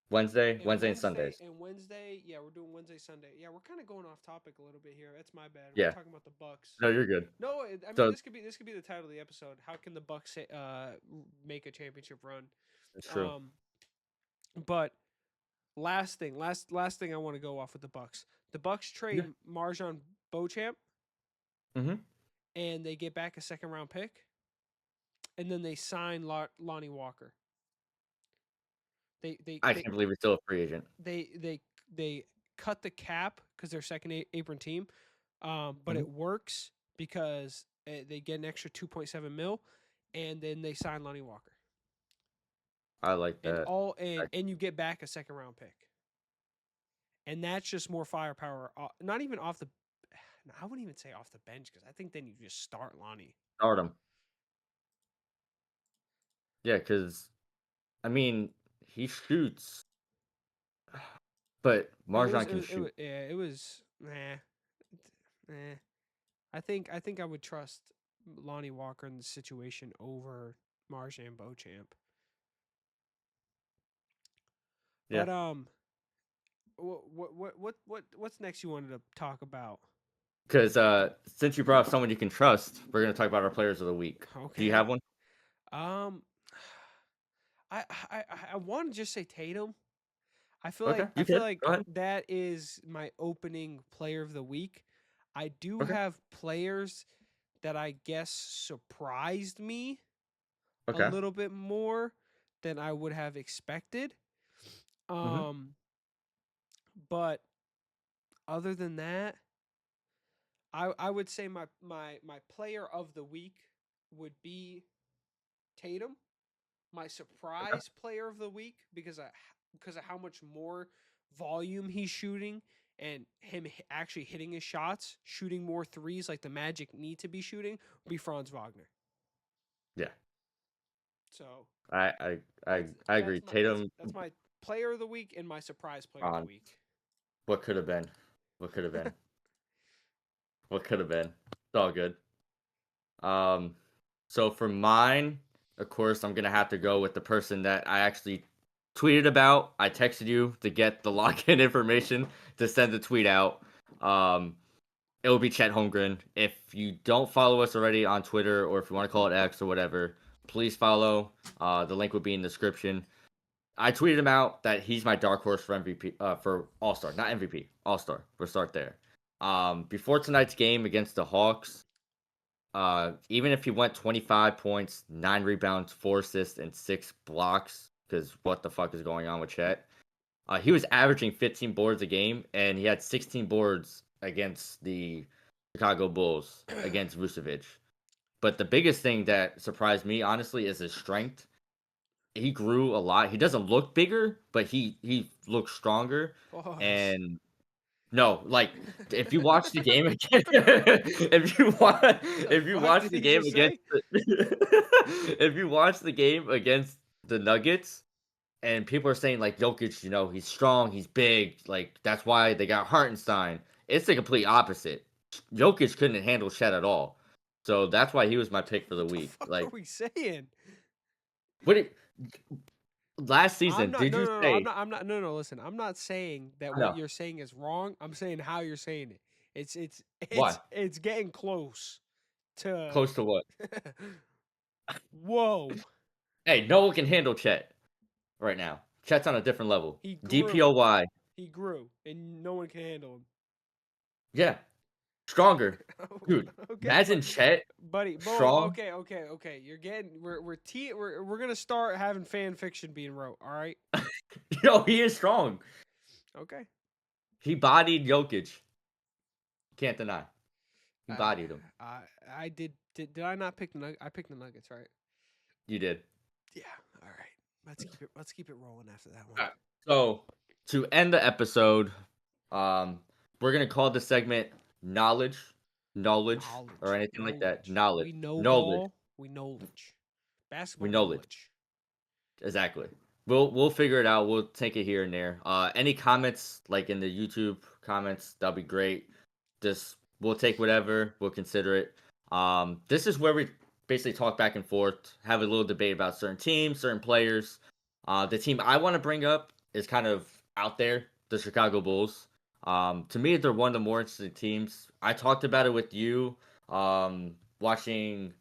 Wednesday and Sundays. Wednesday, yeah, we're doing Wednesday, Sunday. Yeah, we're kind of going off topic a little bit here. That's my bad. We're Yeah. talking about the Bucks. No, you're good. No, I mean So this could be the title of the episode. How can the Bucks make a championship run? it's true. Um, but last thing I want to go off with the Bucks. The Bucks trade Yeah. Marjon Beauchamp, Mm-hmm. and they get back a second round pick, and then they sign Lonnie Walker. They they I they can't believe he's still a free agent. they they they cut the cap because they're second apron team, but Mhm. it works because they get an extra 2.7 mil, and then they sign Lonnie Walker, I like and that. and you get back a second round pick, and that's just more firepower. Not even off the, I wouldn't even say off the bench because I think then you just start Lonnie. Start him. Yeah, because I mean he shoots, but Marjan can shoot. Yeah, it was nah. I think I would trust Lonnie Walker in the situation over Marjan Beauchamp. Yeah, But what's next you wanted to talk about? because since you brought up someone you can trust, we're gonna talk about our players of the week. Do you Okay. have one? Um, I want to just say Tatum. Okay, I you feel could like go ahead. that is my opening player of the week. I do Okay, have players that I guess surprised me a okay. little bit more than I would have expected. Mm-hmm. Um, but other than that, I would say my player of the week would be Tatum. my surprise player of the week because of how much more volume he's shooting and him actually hitting his shots, shooting more threes like the Magic need to be shooting, would be Franz Wagner. Yeah, So I I I, that's I agree. Tatum that's my player of the week and my surprise player of the on week. what could have been, what could have been, what could have been. It's all good. Um, so for mine, of course, I'm gonna have to go with the person that I actually tweeted about. I texted you to get the login information to send the tweet out. Um, it will be Chet Holmgren. If you don't follow us already on Twitter, or if you want to call it X or whatever, please follow. The link will be in the description. I tweeted him out that he's my dark horse for MVP, for All Star, not MVP, All Star. We'll start there. Before tonight's game against the Hawks, even if he went 25 points, 9 rebounds, 4 assists, and 6 blocks, because what the fuck is going on with Chet? He was averaging 15 boards a game, and he had 16 boards against the Chicago Bulls against Vucevic. But the biggest thing that surprised me, honestly, is his strength. He grew a lot. He doesn't look bigger, but he looks stronger. Pause. And no, like if you watch the game again, if you watch The if you fuck watch did the he game just against say? if you watch the game against the Nuggets, and people are saying like Jokic, he's strong, he's big, like that's why they got Hartenstein. It's the complete opposite. Jokic couldn't handle Chet at all, so that's why he was my pick for the What the week. fuck are Like, we saying? what it, last I'm season? not. Did No, you no, no. I'm say not. I'm not. No, no. Listen, I'm not saying that what no? you're saying is wrong. I'm saying how you're saying it. Why? It's getting close to. Close to what? Whoa, Hey, no one can handle Chet right now. Chet's on a different level. he grew. DPOY, He grew, and no one can handle him. yeah, stronger, dude. Okay, Imagine Chet buddy. strong. Okay, okay, okay. You're getting. We're gonna start having fan fiction being wrote. All right. Yo, he is strong. Okay. He bodied Jokic. Can't deny. He I bodied him. I did. Did I not pick the I picked the Nuggets, right? You did. Yeah. All right. Let's keep it rolling after that one. Alright, so to end the episode, um, we're gonna call this segment knowledge, knowledge, or anything like that. Knowledge. Knowledge, We know knowledge. ball. We knowledge. We Basketball knowledge. knowledge. Exactly. We'll figure it out. We'll take it here and there. Any comments like in the YouTube comments, that'll be great. Just we'll take whatever. We'll consider it. This is where we basically talk back and forth, have a little debate about certain teams, certain players. The team I want to bring up is kind of out there, the Chicago Bulls. To me, they're one of the more interesting teams. I talked about it with you. Watching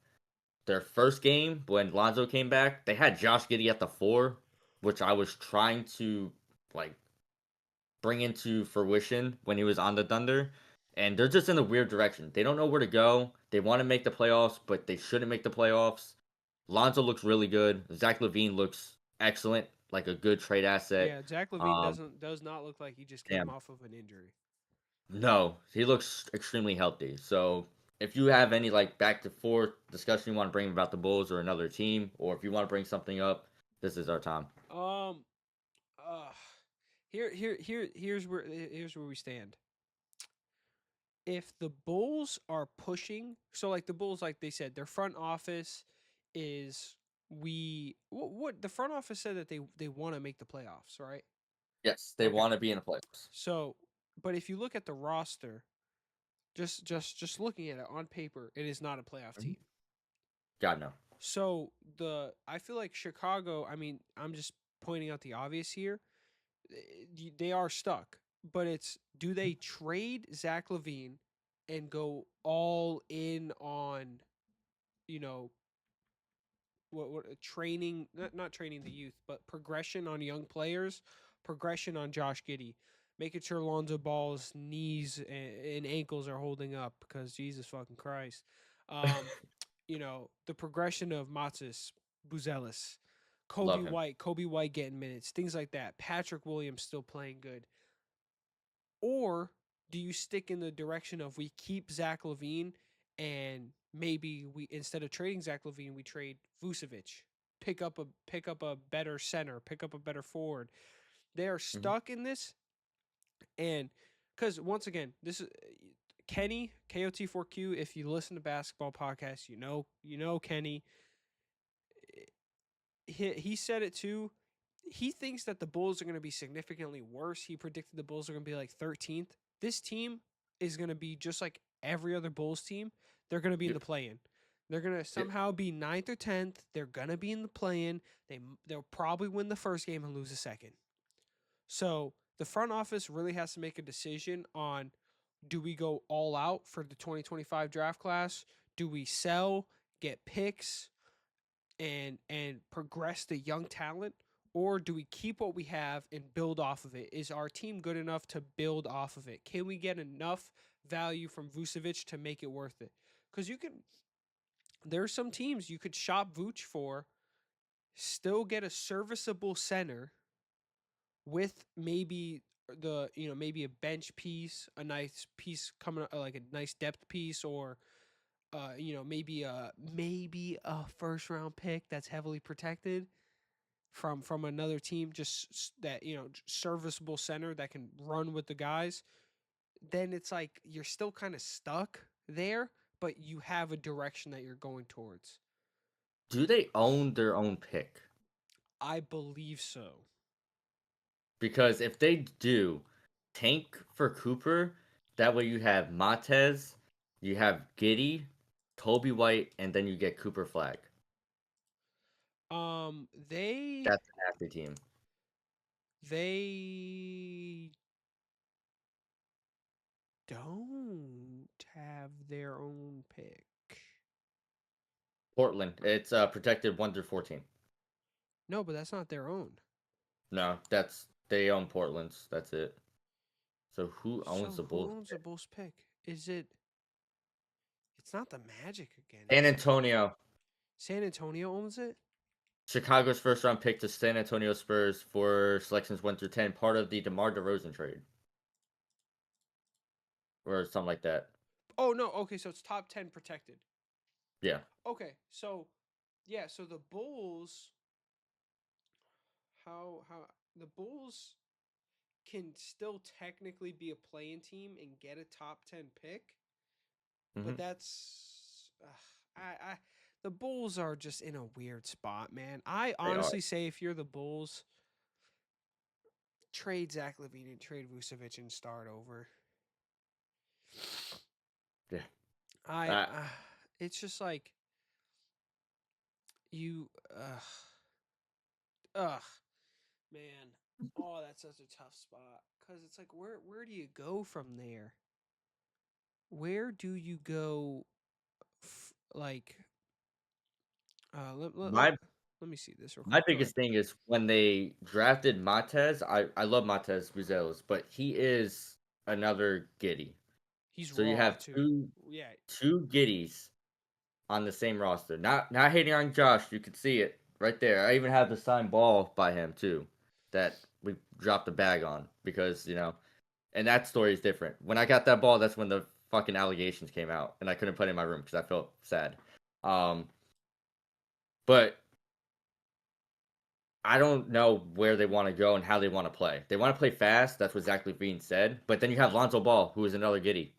their first game when Lonzo came back, they had Josh Giddey at the 4, which I was trying to like bring into fruition when he was on the Thunder. And they're just in a weird direction. They don't know where to go. They want to make the playoffs, but they shouldn't make the playoffs. Lonzo looks really good. Zach LaVine looks excellent, like a good trade asset. Yeah, Jack Levine Um, does not look like he just came damn, off of an injury. no, he looks extremely healthy. So if you have any like back to forth discussion you want to bring about the Bulls or another team, or if you want to bring something up, this is our time. Um uh here's where we stand. If the Bulls are pushing, so like the Bulls, like they said, their front office is what the front office said that they want to make the playoffs, right? Yes, they Okay. want to be in the playoffs. So, but if you look at the roster, just looking at it on paper, it is not a playoff Mhm. team. God no. So I feel like Chicago. I mean, I'm just pointing out the obvious here. They are stuck, but it's do they trade Zach Levine and go all in on you know what training, not training the youth, but progression on young players, progression on Josh Giddey, making sure Lonzo Ball's knees and ankles are holding up because Jesus fucking Christ. Um, the progression of Matsas, Buzelis, Love him. Kobe White getting minutes, things like that. Patrick Williams still playing good. Or do you stick in the direction of we keep Zach LaVine and maybe we instead of trading Zach LaVine, we trade Vucevic? pick up a better center, pick up a better forward. They are Mhm. stuck in this, and because once again, this is Kenny KOT4Q. If you listen to basketball podcasts, you know Kenny. He said it too. He thinks that the Bulls are going to be significantly worse. He predicted the Bulls are going to be like 13th. This team is going to be just like every other Bulls team. They're going to be in Yep. the play-in. They're going to Yep. somehow be 9th or 10th. They're going to be in the play-in. They'll probably win the first game and lose the second. So the front office really has to make a decision on, do we go all out for the 2025 draft class? Do we sell, get picks, and progress the young talent, or do we keep what we have and build off of it? Is our team good enough to build off of it? Can we get enough value from Vucevic to make it worth it? Because there are some teams you could shop Vooch for, still get a serviceable center with maybe a bench piece, a nice piece coming like a nice depth piece, or maybe a first round pick that's heavily protected from another team, just that serviceable center that can run with the guys. Then it's like you're still kind of stuck there, but you have a direction that you're going towards. Do they own their own pick? I believe so. Because if they do, tank for Cooper. That way you have Matez, you have Giddy, Toby White, and then you get Cooper Flag. They That's a nasty team. they don't have their own pick. Portland. It's protected 1 through 14. No, but that's not their own. No, that's they own Portland's. That's it. So who owns So the who Bulls? owns the Bulls pick? Is it? It's not the Magic again, San is it? Antonio. San Antonio owns it. Chicago's first round pick to San Antonio Spurs for selections 1 through 10, part of the DeMar DeRozan trade. Or something like that. Oh no. Okay, so it's top 10 protected. Yeah. Okay, so yeah, so the Bulls, how the Bulls can still technically be a playing team and get a top 10 pick, but Hmm. that's I the Bulls are just in a weird spot, man. I They are. honestly say if you're the Bulls, trade Zach LaVine and trade Vucevic and start over. Yeah. I Uh, it's just like you ugh man. Oh, that's such a tough spot cuz it's like where do you go from there? Where do you go like my let me see this real my quick. Go ahead. biggest thing is when they drafted Matez. I love Matez Buzelos, but he is another Giddy. He's So you raw have too. Yeah. two Giddies on the same roster. Not hating on Josh, you can see it right there. I even have the signed ball by him too, that we dropped the bag on because and that story is different. When I got that ball, that's when the fucking allegations came out, and I couldn't put it in my room because I felt sad. Um, but I don't know where they want to go and how they want to play. They want to play fast. That's what Zach LaVine said. But then you have Lonzo Ball, who is another Giddy.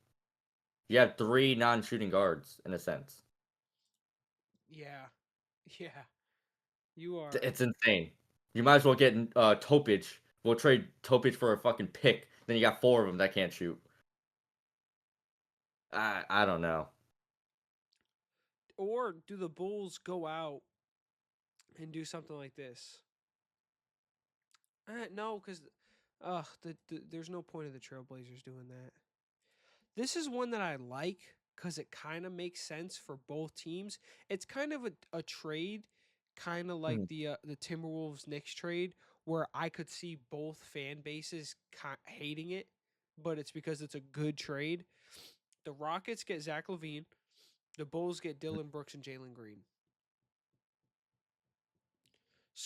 You have three non-shooting guards in a sense. Yeah. Yeah. You are It's insane. You might as well get Topic. We'll trade Topic for a fucking pick. Then you got four of them that can't shoot. I don't know. or do the Bulls go out and do something like this? No, because there's no point of the Trailblazers doing that. This is one that I like because it kind of makes sense for both teams. It's kind of a trade, kind of like Mhm. the Timberwolves Knicks trade, where I could see both fan bases hating it, but it's because it's a good trade. The Rockets get Zach LaVine. The Bulls get Dylan Brooks and Jalen Green.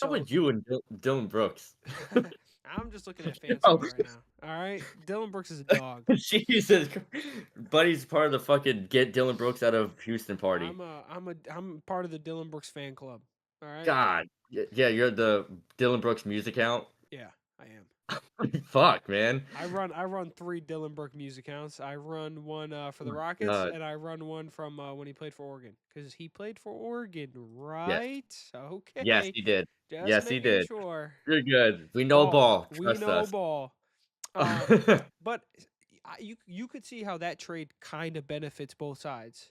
How So about you and Dylan Brooks? I'm just looking at fan Oh, support right now. All right, Dylan Brooks is a dog. Jesus, Buddy's part of the fucking get Dylan Brooks out of Houston party. I'm part of the Dylan Brooks fan club. All right. God. Yeah, you're the Dylan Brooks music account. Yeah, I am. Fuck, man. I run three Dylan Brooke music accounts. I run one for Oh the my Rockets, God. and I run one from when he played for Oregon, because he played for Oregon, Yes. right? Yes, Okay, he did. just Yes, he making did. sure. You're good. We know Ball, ball. we Trust know us. ball. But you could see how that trade kind of benefits both sides.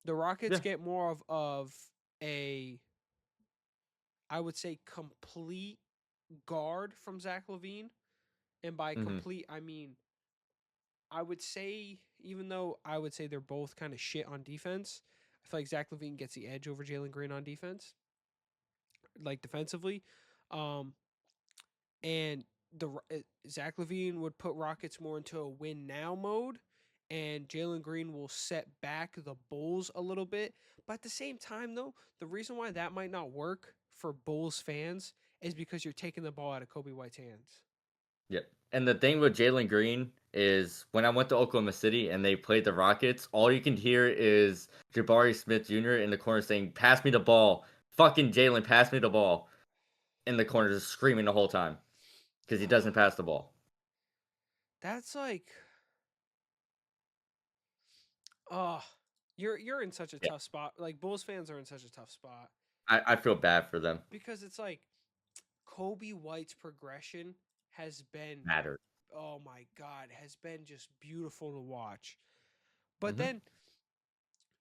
The Rockets Yeah. get more of a, I would say, complete guard from Zach LaVine, and by Hmm. complete I mean, I would say, even though I would say they're both kind of shit on defense, I feel like Zach LaVine gets the edge over Jalen Green on defense, like defensively. Um, and Zach LaVine would put Rockets more into a win now mode, and Jalen Green will set back the Bulls a little bit. But at the same time, though, the reason why that might not work for Bulls fans is because you're taking the ball out of Kobe White's hands. Yep. And the thing with Jalen Green is when I went to Oklahoma City and they played the Rockets, all you can hear is Jabari Smith Jr. in the corner saying, "Pass me the ball. Fucking Jalen, pass me the ball." In the corner, just screaming the whole time because he doesn't pass the ball. That's like, oh, you're in such a Yeah. tough spot. Like, Bulls fans are in such a tough spot I feel bad for them. because it's like Kobe White's progression has been, Mattered. oh my god, has been just beautiful to watch. But Hmm. then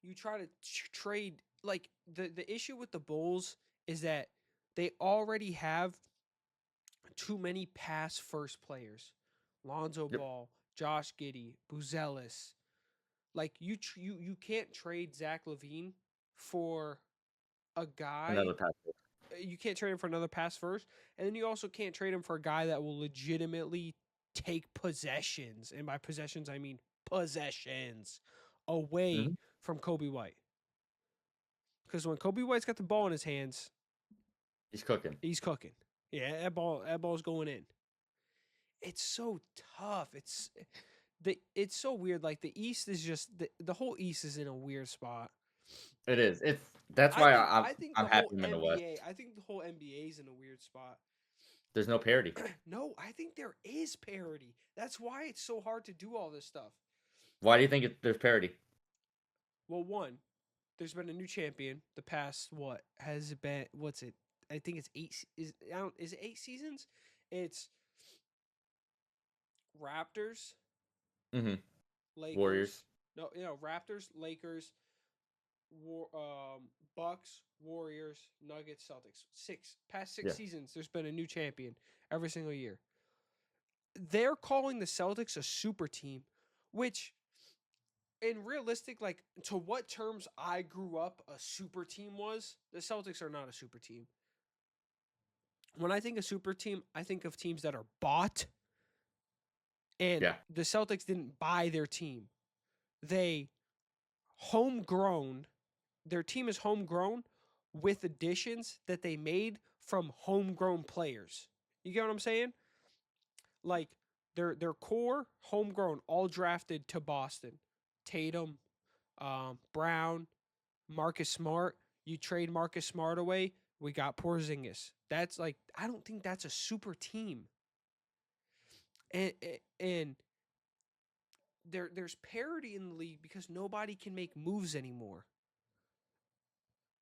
you try to trade, like, the issue with the Bulls is that they already have too many pass first players. Lonzo Yep. Ball, Josh Giddey, Buzelis. Like, you can't trade Zach LaVine for a guy. Another pass. You can't trade him for another pass first, and then you also can't trade him for a guy that will legitimately take possessions, and by possessions I mean possessions, away Hmm. from Kobe White. Because when Kobe White's got the ball in his hands, He's cooking. he's cooking. Yeah, that ball's going in. It's so tough. It's so weird. Like, the East is just the whole East is in a weird spot. It is. It's that's I why think I'm I think I'm the happy whole I'm in the West. NBA. I think the whole NBA is in a weird spot. There's no parity. No, I think there is parity. That's why it's so hard to do all this stuff. Why do you think there's parity? Well, one, there's been a new champion. The past, what has it been? What's it? I think it's eight. Is it 8 seasons? It's Raptors, Hmm. Lakers. Warriors. No, Raptors, Lakers, Bucks, Warriors, Nuggets, Celtics. Past six Yeah. seasons. There's been a new champion every single year. They're calling the Celtics a super team, which, in realistic, like, to what terms I grew up a super team was, the Celtics are not a super team. When I think of super team, I think of teams that are bought, and Yeah. the Celtics didn't buy their team. They homegrown, their team is homegrown with additions that they made from homegrown players. You get what I'm saying? Like, their core homegrown, all drafted to Boston. Tatum, Brown, Marcus Smart. You trade Marcus Smart away, we got Porzingis. That's like, I don't think that's a super team. And there's parity in the league because nobody can make moves anymore.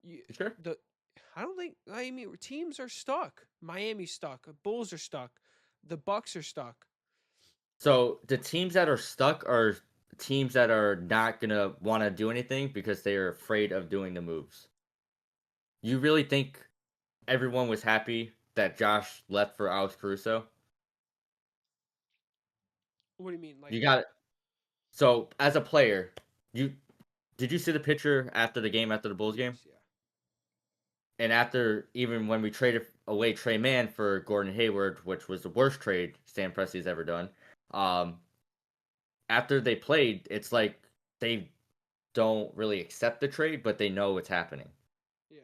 You, You sure? the I don't think, I mean, teams are stuck. Miami's stuck. Bulls are stuck. The Bucks are stuck. So the teams that are stuck are teams that are not gonna want to do anything because they are afraid of doing the moves. You really think everyone was happy that Josh left for Alex Caruso? What do you mean? Like, You got what? it. So as a player, you did you see the picture after the game after the Of Bulls game? course, yeah. And after even when we traded away Trey Mann for Gordon Hayward, which was the worst trade Sam Presti's ever done, um, after they played, it's like they don't really accept the trade, but they know it's happening. Yeah.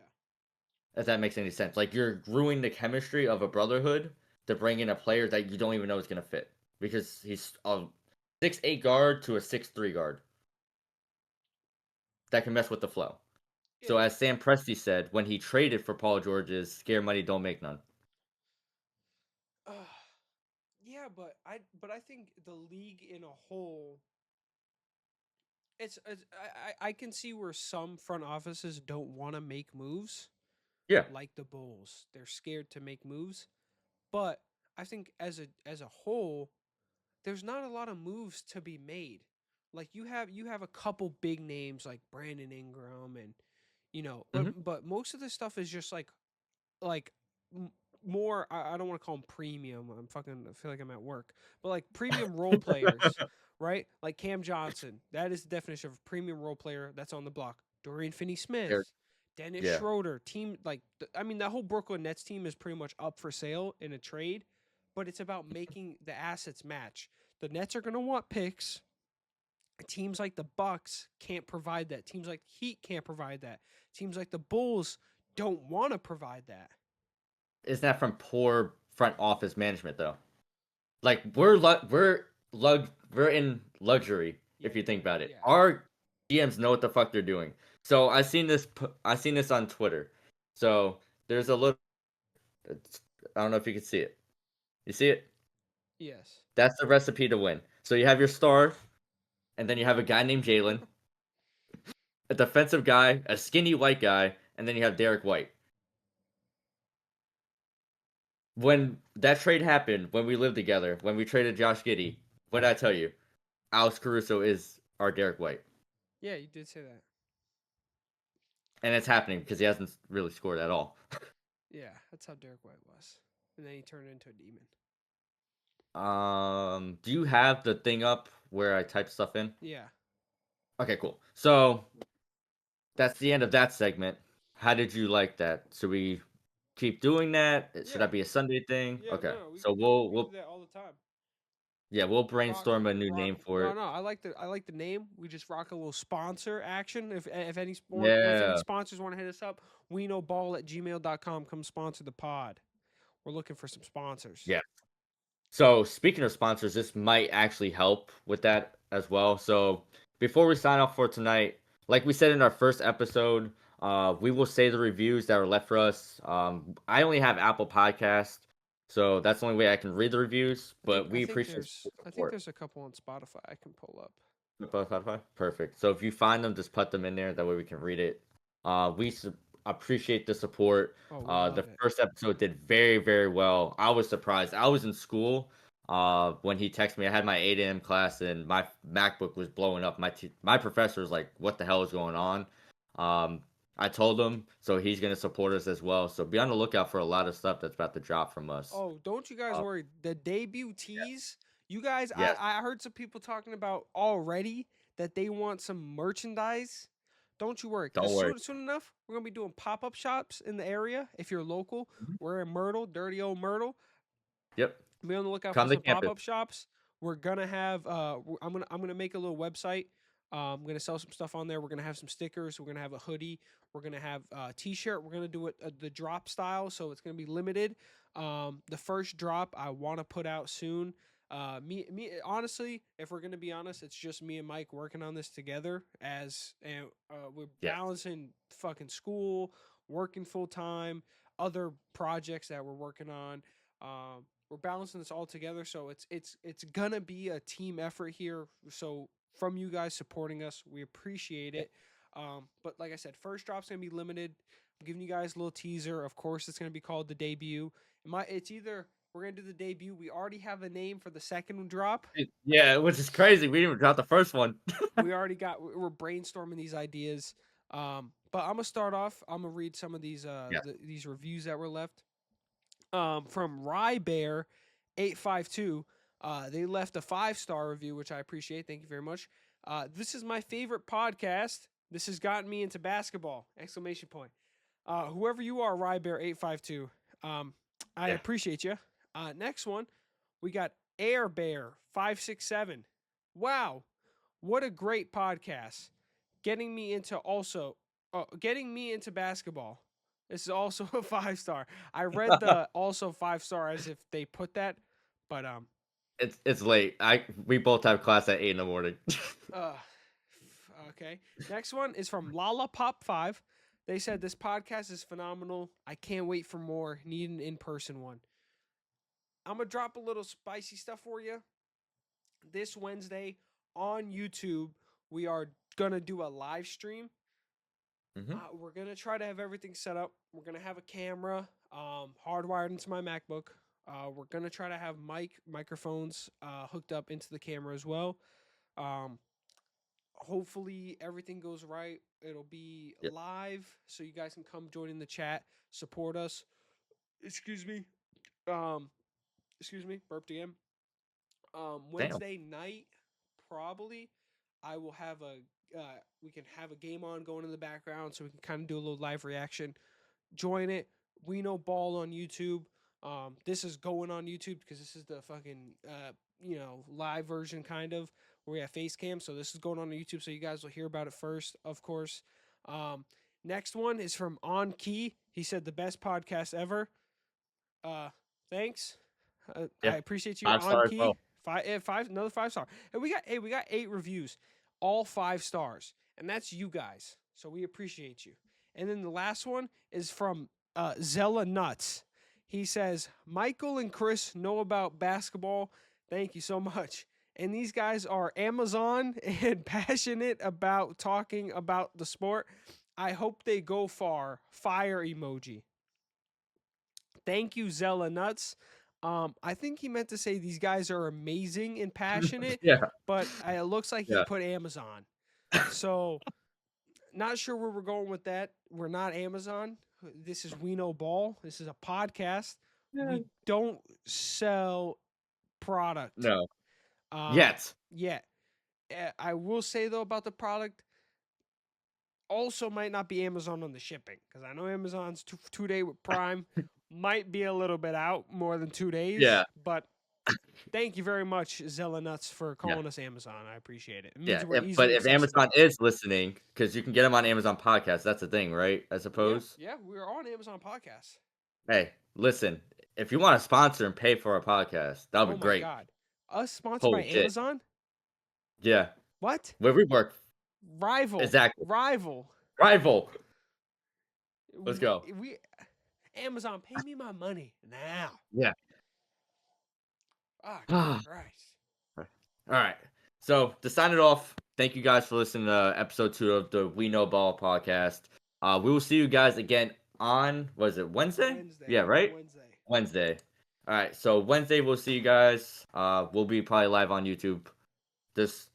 If that makes any sense. Like you're ruining the chemistry of a brotherhood to bring in a player that you don't even know is gonna fit. Because he's a 6'8" guard to a 6'3" guard. That can mess with the flow. So Yeah. as Sam Presti said when he traded for Paul George's "Scare money, don't make none." Uh, yeah, but I think the league in a whole, I can see where some front offices don't want to make moves, Yeah. like the Bulls. They're scared to make moves, but I think as a whole, there's not a lot of moves to be made. Like you have a couple big names like Brandon Ingram and Mhm. but most of the stuff is just like m- more. I don't want to call them premium. I feel like I'm at work, but like premium role players, right? Like Cam Johnson. That is the definition of a premium role player that's on the block. Dorian Finney-Smith, There Dennis yeah. Schroeder. Team like I mean that whole Brooklyn Nets team is pretty much up for sale in a trade, but it's about making the assets match. The Nets are going to want picks. Teams like the Bucks can't provide that. Teams like Heat can't provide that. Teams like the Bulls don't want to provide that. Isn't that from poor front office management though? Like we're in luxury Yeah, if you think about it. yeah, Our GMs know what the fuck they're doing. So I seen this on Twitter. So there's a little I don't know if you can see it. You see it? yes. That's the recipe to win. So you have your star, and then you have a guy named Jalen, a defensive guy, a skinny white guy, and then you have Derek White. When that trade happened, when we lived together, when we traded Josh Giddey, what did I tell you? Alex Caruso is our Derek White. Yeah, you did say that. And it's happening because he hasn't really scored at all. Yeah, that's how Derek White was. And then he turned into a demon. Do you have the thing up where I type stuff in? Yeah. Okay, cool. So that's the end of that segment. How did you like that? Should we keep doing that? Should Yeah. that be a Sunday thing? Yeah, Okay. no, we So could do we'll that all the time. yeah, we'll Rock brainstorm a new rock name for No, it. no, I like the name. We just rock a little sponsor action. If any Yeah. sponsors want to hit us up, we know ball at gmail.com. Come sponsor the pod. We're looking for some sponsors. Yeah. So speaking of sponsors, this might actually help with that as well. So before we sign off for tonight, like we said in our first episode, we will say the reviews that are left for us. I only have Apple Podcast, so that's the only way I can read the reviews. I think But I we think appreciate there's the I think support. there's a couple on Spotify I can pull up. Spotify? Perfect. So if you find them, just put them in there. That way we can read it. Appreciate the support. Oh, we love The it. first episode did very, very well. I was surprised. I was in school when he texted me. I had my 8 a.m. class and my MacBook was blowing up. My professor was like, "What the hell is going on?" Um, I told him, so he's gonna support us as well. So be on the lookout for a lot of stuff that's about to drop from us. Oh, don't you guys Uh, worry. The debut tease, you guys, yes, I heard some people talking about already that they want some merchandise. Don't you worry, because don't worry. soon enough, we're gonna be doing pop-up shops in the area. If you're local, Mhm. we're in Myrtle, dirty old Myrtle. Yep, Be on the lookout for come to some campus. pop-up shops. We're gonna have I'm gonna make a little website. I'm gonna sell some stuff on there. We're gonna have some stickers. We're gonna have a hoodie. We're gonna have a t-shirt. We're gonna do it the drop style, so it's gonna be limited. The first drop I want to put out soon. Me honestly, if we're gonna be honest, it's just me and Mike working on this together as and we're Yes. balancing fucking school, working full time, other projects that we're working on. We're balancing this all together, so it's gonna be a team effort here. So from you guys supporting us, we appreciate it. But like I said, first drop's gonna be limited. I'm giving you guys a little teaser. Of course, it's gonna be called the debut. It's either we're gonna do the debut. We already have a name for the second drop. Yeah, which is crazy. We didn't even drop the first one. We already got. We're brainstorming these ideas. But I'm gonna start off. I'm gonna read some of Yes. these reviews that were left. From Rybear852. They left a 5-star review, which I appreciate. Thank you very much. This is my favorite podcast. This has gotten me into basketball! Exclamation point. Whoever you are, Rybear852. I Yeah. appreciate you. Next one, we got AirBear567. Wow, what a great podcast! Getting me into basketball. This is also a 5-star. I read the also 5-star as if they put that, but It's late. We both have class at 8 in the morning. uh okay. Next one is from Lollipop5. They said this podcast is phenomenal. I can't wait for more. Need an in-person one. I'm gonna drop a little spicy stuff for you. This Wednesday on YouTube, we are gonna do a live stream. Hmm. We're gonna try to have everything set up. We're gonna have a camera hardwired into my MacBook. We're gonna try to have microphones hooked up into the camera as well. Um, Hopefully everything goes right. It'll be Yep. live, so you guys can come join in the chat, support us. Excuse me. Um, Burped again. Damn. Wednesday night, probably, I will have a. We can have a game on going in the background, so we can kind of do a little live reaction. Join it. We know ball on YouTube. This is going on YouTube because this is the fucking live version kind of where we have face cam. So this is going on YouTube, so you guys will hear about it first, of course. Next one is from On Key. He said the best podcast ever. Thanks. Yeah. I appreciate you, 5 On stars, Key. bro. Another 5 star. And we got 8 reviews, all 5 stars, and that's you guys. So we appreciate you. And then the last one is from Zella Nuts. He says Michael and Chris know about basketball. Thank you so much. And these guys are Amazon and passionate about talking about the sport. I hope they go far. Fire emoji. Thank you, Zella Nuts. I think he meant to say these guys are amazing and passionate, Yeah. but it looks like he Yeah. put Amazon. So, not sure where we're going with that. We're not Amazon. This is We Know Ball. This is a podcast. We don't sell product. No. Um, Yet. yeah. I will say, though, about the product, also might not be Amazon on the shipping because I know Amazon's 2 day with Prime might be a little bit out more than 2 days. Yeah. But thank you very much, Zella Nuts, for Yeah. calling us Amazon. I appreciate it. It means Yeah. we're But easily if accessible. Amazon is listening, because you can get them on Amazon Podcast, that's the thing, right? I Yeah, suppose. yeah, we're on Amazon Podcasts. Hey, listen. If you want to sponsor and pay for our podcast, that would Oh be my great. God, us sponsored Holy by shit. Amazon? Yeah. What? Where we work. Rival. Exactly. Rival. Let's go. We Amazon, pay me my money now. Yeah. Ah, All Christ. right. So to sign it off, thank you guys for listening to episode 2 of the We Know Ball podcast. We will see you guys again on, what is it, Wednesday? Yeah, right? Wednesday. All right. So Wednesday we'll see you guys. We'll be probably live on YouTube. Just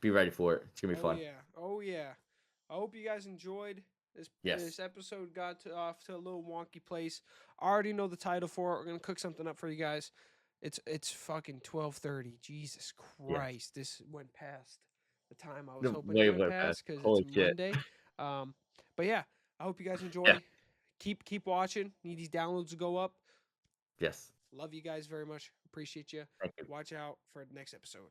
be ready for it. It's gonna be fun. Oh yeah. I hope you guys enjoyed this. Yes. This episode got off to a little wonky place. I already know the title for it. We're gonna cook something up for you guys. It's fucking 12:30. Jesus Christ! Yeah. This went past the time I was hoping it went past because it's Monday. But yeah, I hope you guys enjoy. Yeah. Keep watching. Need these downloads to go up. Yes. Love you guys very much. Appreciate you. Thank you. Watch out for the next episode.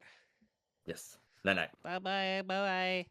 Yes. Night. Bye.